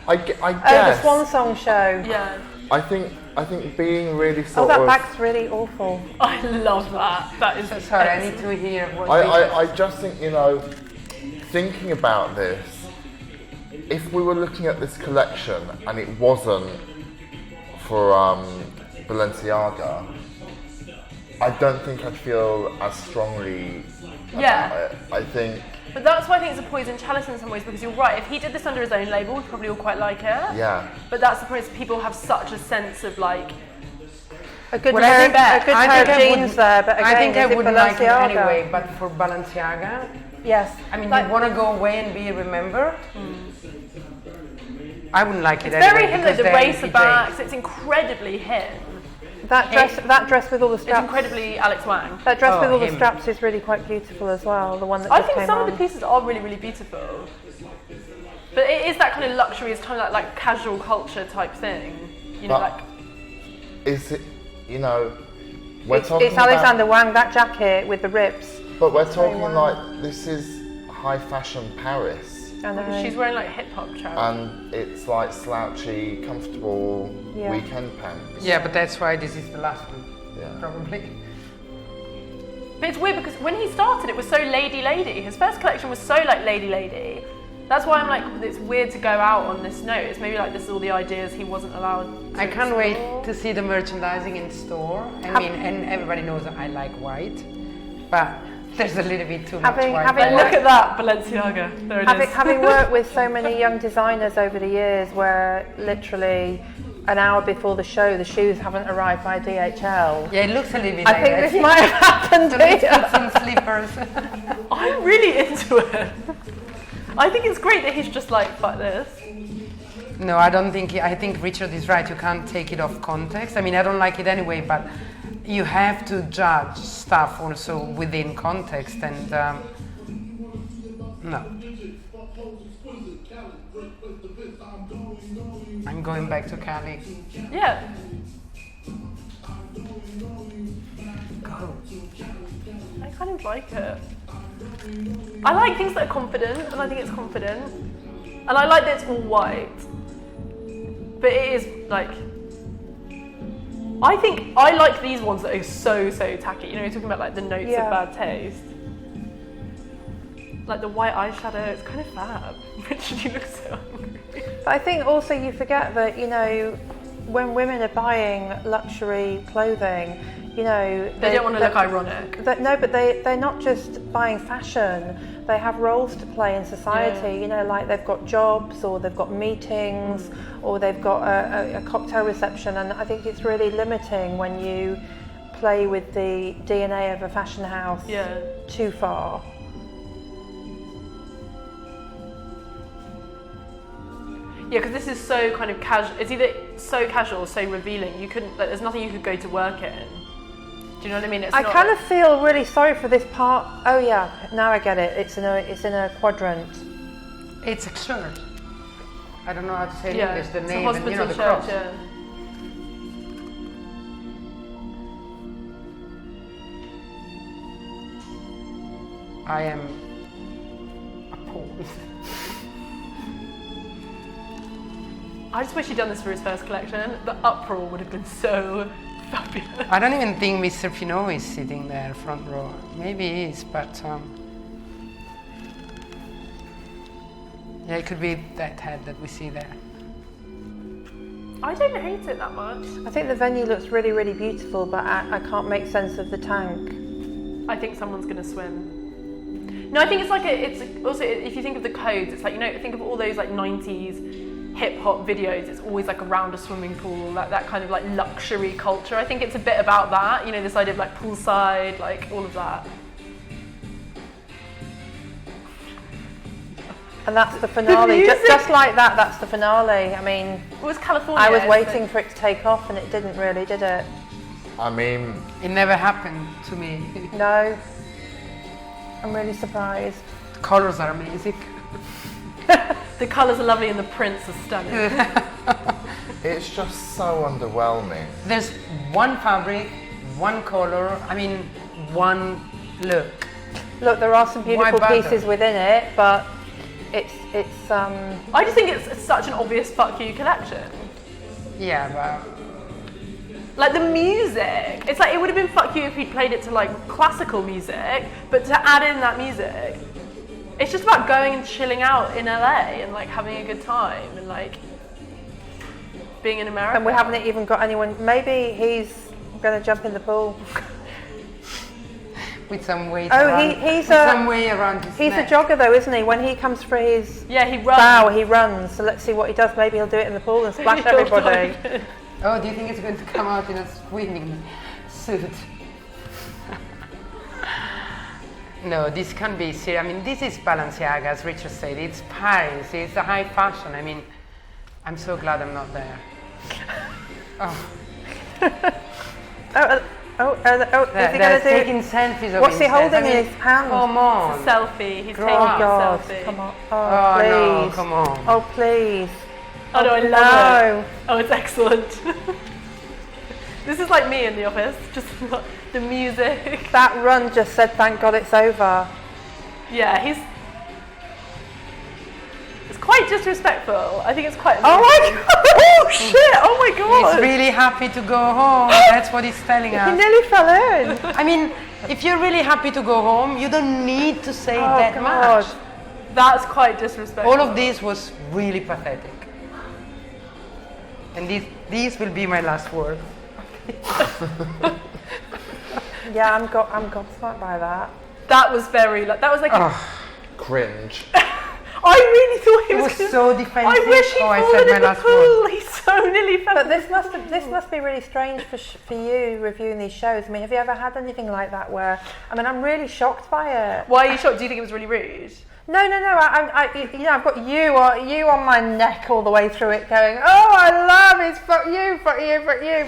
I the guess. Swan Song show. Yeah. I think being really Oh, sort that of. bag's really awful. I love that. That is Sorry, I need to hear what I just think, thinking about this, if we were looking at this collection and it wasn't for Balenciaga, I don't think I'd feel as strongly about it. I think. But that's why I think it's a poison chalice in some ways, because you're right, if he did this under his own label, we'd probably all quite like it. Yeah. But that's the point, is people have such a sense of like... A good Well, pair, I a good pair of jeans wouldn't- there, but again, I think I is it wouldn't like it Balenciaga? anyway, but for Balenciaga, Yes. I mean, Like- you want to go away and be remembered? I wouldn't like it It's anyway. very him, like because the they're racer PJs. backs, it's incredibly him. That dress with all the It's straps. incredibly Alex Wang. That dress Oh, with all the him. straps is really quite beautiful as well. The one that I just think came some on. of the pieces are really, really beautiful. But it is that kind of luxury, it's kind of like casual culture type thing. You know, But- like... Is it, we're talking It's Alexander about, Wang, that jacket with the rips. but we're talking Wang. like, this is high fashion Paris. I know. She's wearing like hip hop trousers. And it's like slouchy, comfortable Yeah. weekend pants. Yeah, but that's why this is the last one, Yeah. probably. But it's weird because when he started, it was so lady. His first collection was so like lady. That's why I'm like, it's weird to go out on this note. It's maybe like this is all the ideas he wasn't allowed to I can't explore. wait to see the merchandising in store. I mean, and everybody knows that I like white, but there's a little bit too much white. But look at that, Balenciaga. There it is. Having worked with so many young designers over the years, where literally an hour before the show, the shoes haven't arrived by DHL. Yeah, it looks a little bit I like think that. this might have happened So let's here. put some slippers. I'm really into it. I think it's great that he's just like, fuck this. No, I don't think. I think Richard is right. You can't take it off context. I mean, I don't like it anyway, but you have to judge stuff also within context. And no, I'm going back to Cali. Yeah. Go. I kind of like it. I like things that are confident, and I think it's confident. And I like that it's all white. But it is like... I think I like these ones that are so tacky. You know, you're talking about like the notes Yeah. of bad taste. Like the white eyeshadow, it's kind of fab. Richard, you look so hungry. But I think also you forget that, when women are buying luxury clothing, They don't want to look ironic. But they're not just buying fashion. They have roles to play in society. Like they've got jobs, or they've got meetings, or they've got a cocktail reception. And I think it's really limiting when you play with the DNA of a fashion house too far. Yeah, because this is so kind of casual. It's either so casual or so revealing. You couldn't. Like, there's nothing you could go to work in. Do you know what I mean? I kind of feel really sorry for this part. Oh yeah, now I get it. It's in a quadrant. It's a church. I don't know how to say in Yeah, English the it's name, a and hospital the church, cross. yeah. I am appalled. I just wish he'd done this for his first collection. The uproar would have been so fabulous. I don't even think Mr. Pinot is sitting there front row. Maybe he is, but yeah, it could be that head that we see there. I don't hate it that much. I think the venue looks really, really beautiful, but I can't make sense of the tank. I think someone's going to swim. No, I think it's like it's also, if you think of the codes, it's like, think of all those like 90s hip hop videos, it's always like around a swimming pool, that kind of like luxury culture. I think it's a bit about that, this idea of like poolside, like all of that. And that's the finale. Just like that, that's the finale. I mean, it was California. I was waiting for it to take off and it didn't really, did it? I mean, it never happened to me. No. I'm really surprised. The colours are amazing. The colours are lovely and the prints are stunning. it's just so underwhelming. There's one fabric, one colour, one look. Look, there are some beautiful pieces within it, but it's I just think it's such an obvious fuck you collection. Yeah, but like the music, it's like it would have been fuck you if he'd played it to like classical music, but to add in that music, it's just about going and chilling out in LA and like having a good time and like being in America. And we haven't even got anyone. Maybe he's going to jump in the pool. With some weight he's some way around his He's neck. a jogger though, isn't he? When he comes for his he runs. bow, he runs. So let's see what he does. Maybe he'll do it in the pool and splash everybody. Oh, do you think it's going to come out in a swimming suit? No, this can't be serious. This is Balenciaga, as Richard said. It's Paris. It's a high fashion. I'm so glad I'm not there. Oh. Is he going to do? Taking selfies of What's he himself. holding in his hand? Come on. It's a selfie. He's taking a God, selfie. come on. Oh, please. no, come on. Oh, please. Oh no, I love it. Oh, it's excellent. This is like me in the office, just the music. That run just said, thank God it's over. Yeah, it's quite disrespectful. I think it's quite amazing. Oh my God! Oh shit! Oh my God! He's really happy to go home. That's what he's telling us. He nearly fell in. If you're really happy to go home, you don't need to say that God. much. That's quite disrespectful. All of this was really pathetic. And these will be my last word. Yeah, I'm gobsmacked by that. That was very that was like Cringe. I really thought he was so defensive. I wish he'd fallen in the pool. He so nearly fell. But this must be really strange for you reviewing these shows. Have you ever had anything like that where? I'm really shocked by it. Why are you shocked? Do you think it was really rude? No. I've got you on my neck all the way through it, going, oh, I love it. Fuck you.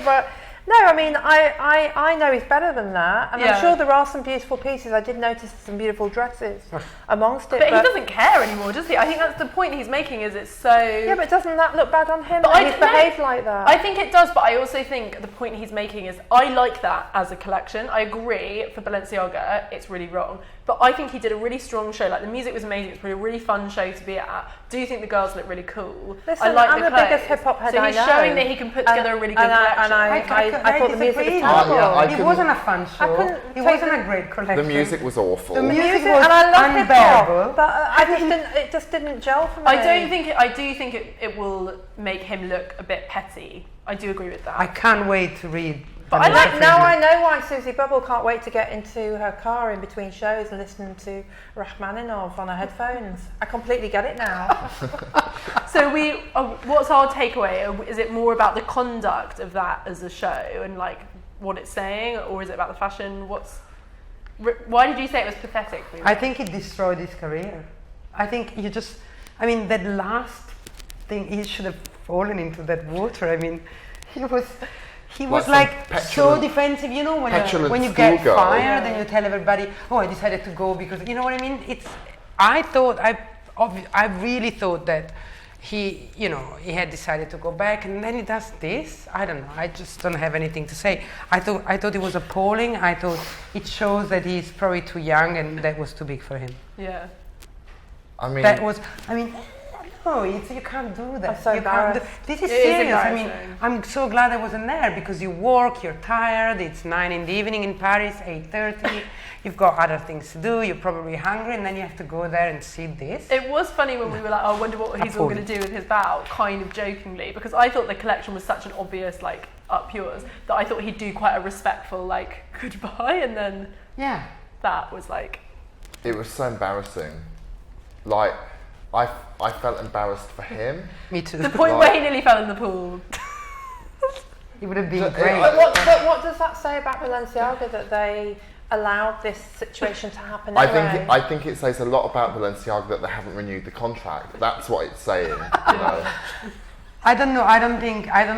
But no, I know he's better than that, and I'm sure there are some beautiful pieces. I did notice some beautiful dresses amongst it. But he doesn't care anymore, does he? I think that's the point he's making. Is it's so. Yeah, but doesn't that look bad on him? But He's behaved like that. I think it does, but I also think the point he's making is I like that as a collection. I agree for Balenciaga, it's really wrong. But I think he did a really strong show. Like the music was amazing. It's a really fun show to be at. Do you think the girls look really cool? Listen, I like I'm the the biggest hip hop head So I he's know. showing that he can put together a really good collection. And I thought the music was terrible. It wasn't a fun show. It wasn't a great collection. The music was awful. The music was and I love hip hop, unbearable. but it just didn't gel for me. I do think it will make him look a bit petty. I do agree with that. I can't wait to read. But I know why Susie Bubble can't wait to get into her car in between shows and listen to Rachmaninoff on her headphones. I completely get it now. So what's our takeaway? Is it more about the conduct of that as a show and like what it's saying, or is it about the fashion? Why did you say it was pathetic? I think it destroyed his career. I think that last thing, he should have fallen into that water. he was some like so petulant- defensive. You know, petulant when you get schoolgirl. fired and you tell everybody, oh, I decided to go because, you know what I mean? I really thought that he had decided to go back, and then he does this. I don't know. I just don't have anything to say. I thought it was appalling. I thought it shows that he's probably too young, and that was too big for him. Yeah. No, you can't do that. I'm so You can't do, embarrassed. this is It is serious. I mean, embarrassing. I'm so glad I wasn't there because you work, you're tired, it's 9 in the evening in Paris, 8:30, you've got other things to do, you're probably hungry, and then you have to go there and see this. It was funny when we were like, oh, I wonder what he's all going to do with his bow, kind of jokingly, because I thought the collection was such an obvious, like, up yours, that I thought he'd do quite a respectful, like, goodbye, and then that was like... It was so embarrassing. Like, I felt embarrassed for him. Me too. The point where he nearly fell in the pool. It would have been But- great. But what does that say about Balenciaga that they allowed this situation to happen anyway? I think it says a lot about Balenciaga that they haven't renewed the contract. That's what it's saying. You know? I don't know. I don't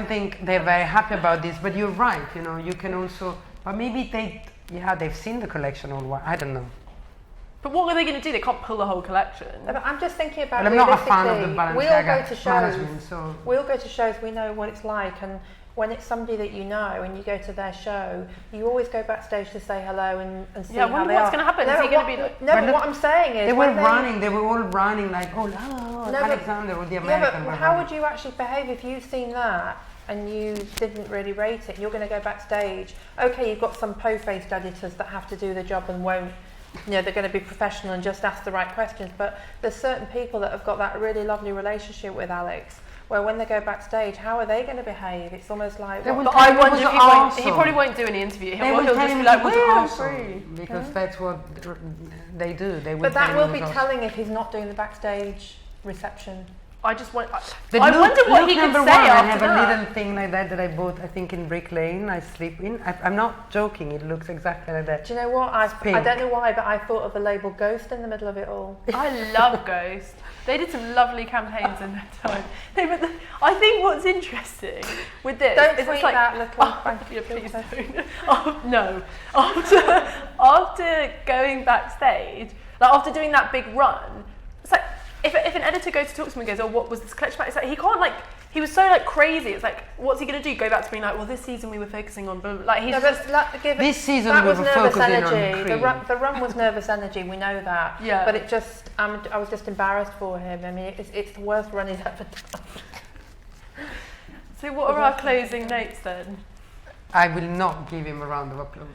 think they're very happy about this. But you're right. You know, you can also. But maybe they've seen the collection all while. I don't know. But what are they going to do? They can't pull the whole collection. No, but I'm just thinking about But I'm not a fan of the realistically, we all go Balenciaga to shows. management, so We all go to shows. We know what it's like, and when it's somebody that you know and you go to their show, you always go backstage to say hello and see Yeah, I how wonder they what's are. going to happen. No, Is he but going to be like... No, but what I'm saying is they were when running. They were all running like, oh, No, but- Alexander or the Yeah, American. but how would you actually behave if you've seen that and you didn't really rate it? You're going to go backstage. Okay, you've got some po-faced editors that have to do the job and won't. They're going to be professional and just ask the right questions. But there's certain people that have got that really lovely relationship with Alex, where when they go backstage, how are they going to behave? It's almost like. They will But tell I you it wonder was if he won't... awesome. He probably won't do any interview. They will He'll tell just him be like, it was we're awesome free. because that's what they do. They will But that tell will him be it was telling if he's not doing the backstage reception. I just want... The I look- wonder what look he could number say one, I after have that. a little thing like that I bought, I think, in Brick Lane. I sleep in. I'm not joking. It looks exactly like that. Do you know what? I pink. don't know why, but I thought of the label Ghost in the middle of it all. I love Ghost. They did some lovely campaigns in their time. I think what's interesting with this Don't is tweet it's like... that little... Yeah, please don't. No. After going backstage, like after doing that big run, it's like if an editor goes to talk to him and goes, oh, what was this collection about? It's like he can't like... He was so like crazy. It's like, what's he going to do? Go back to being like, well, this season we were focusing on... Blah, blah. Like he's No, just... This season that we was were nervous focusing on energy. cream. The run was nervous energy. We know that. Yeah. But it just, I was just embarrassed for him. I mean, it's the worst run he's ever done. So what are our closing notes then? I will not give him a round of applause.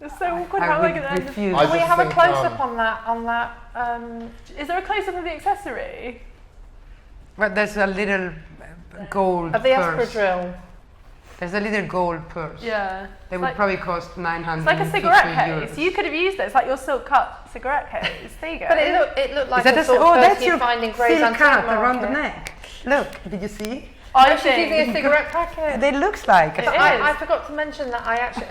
It's so awkward. I How am I would going to end this? refuse. I Can we just have a think, close-up on that? Is there a close-up of the accessory? But there's a little gold Of the purse. espadrille. There's a little gold purse. Yeah. They It's would like, probably cost 900 it's like a cigarette case. You could have used it. It's like your silk cut cigarette case. There you go. But it looked like Is that the a, sort oh, of that's person your you'd find in Grey's silk Antique cut around the Market. neck. Look, did you see? I She's using a think cigarette packet. It looks like It it. is. I forgot to mention that I actually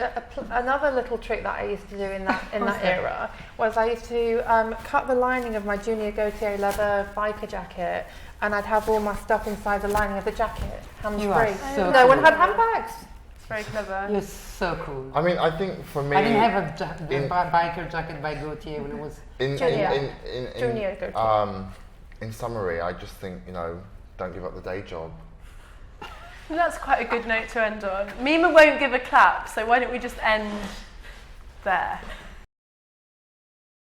another little trick that I used to do in that era was I used to cut the lining of my Junior Gaultier leather biker jacket, and I'd have all my stuff inside the lining of the jacket, hands You are free. so No one cool. had handbags. it's very clever. You're so cool. I mean, I think for me, I didn't have a in- biker jacket by Gaultier when it was. Junior Gaultier. in summary, I just think, don't give up the day job. Well, that's quite a good note to end on. Mimma won't give a clap, so why don't we just end there?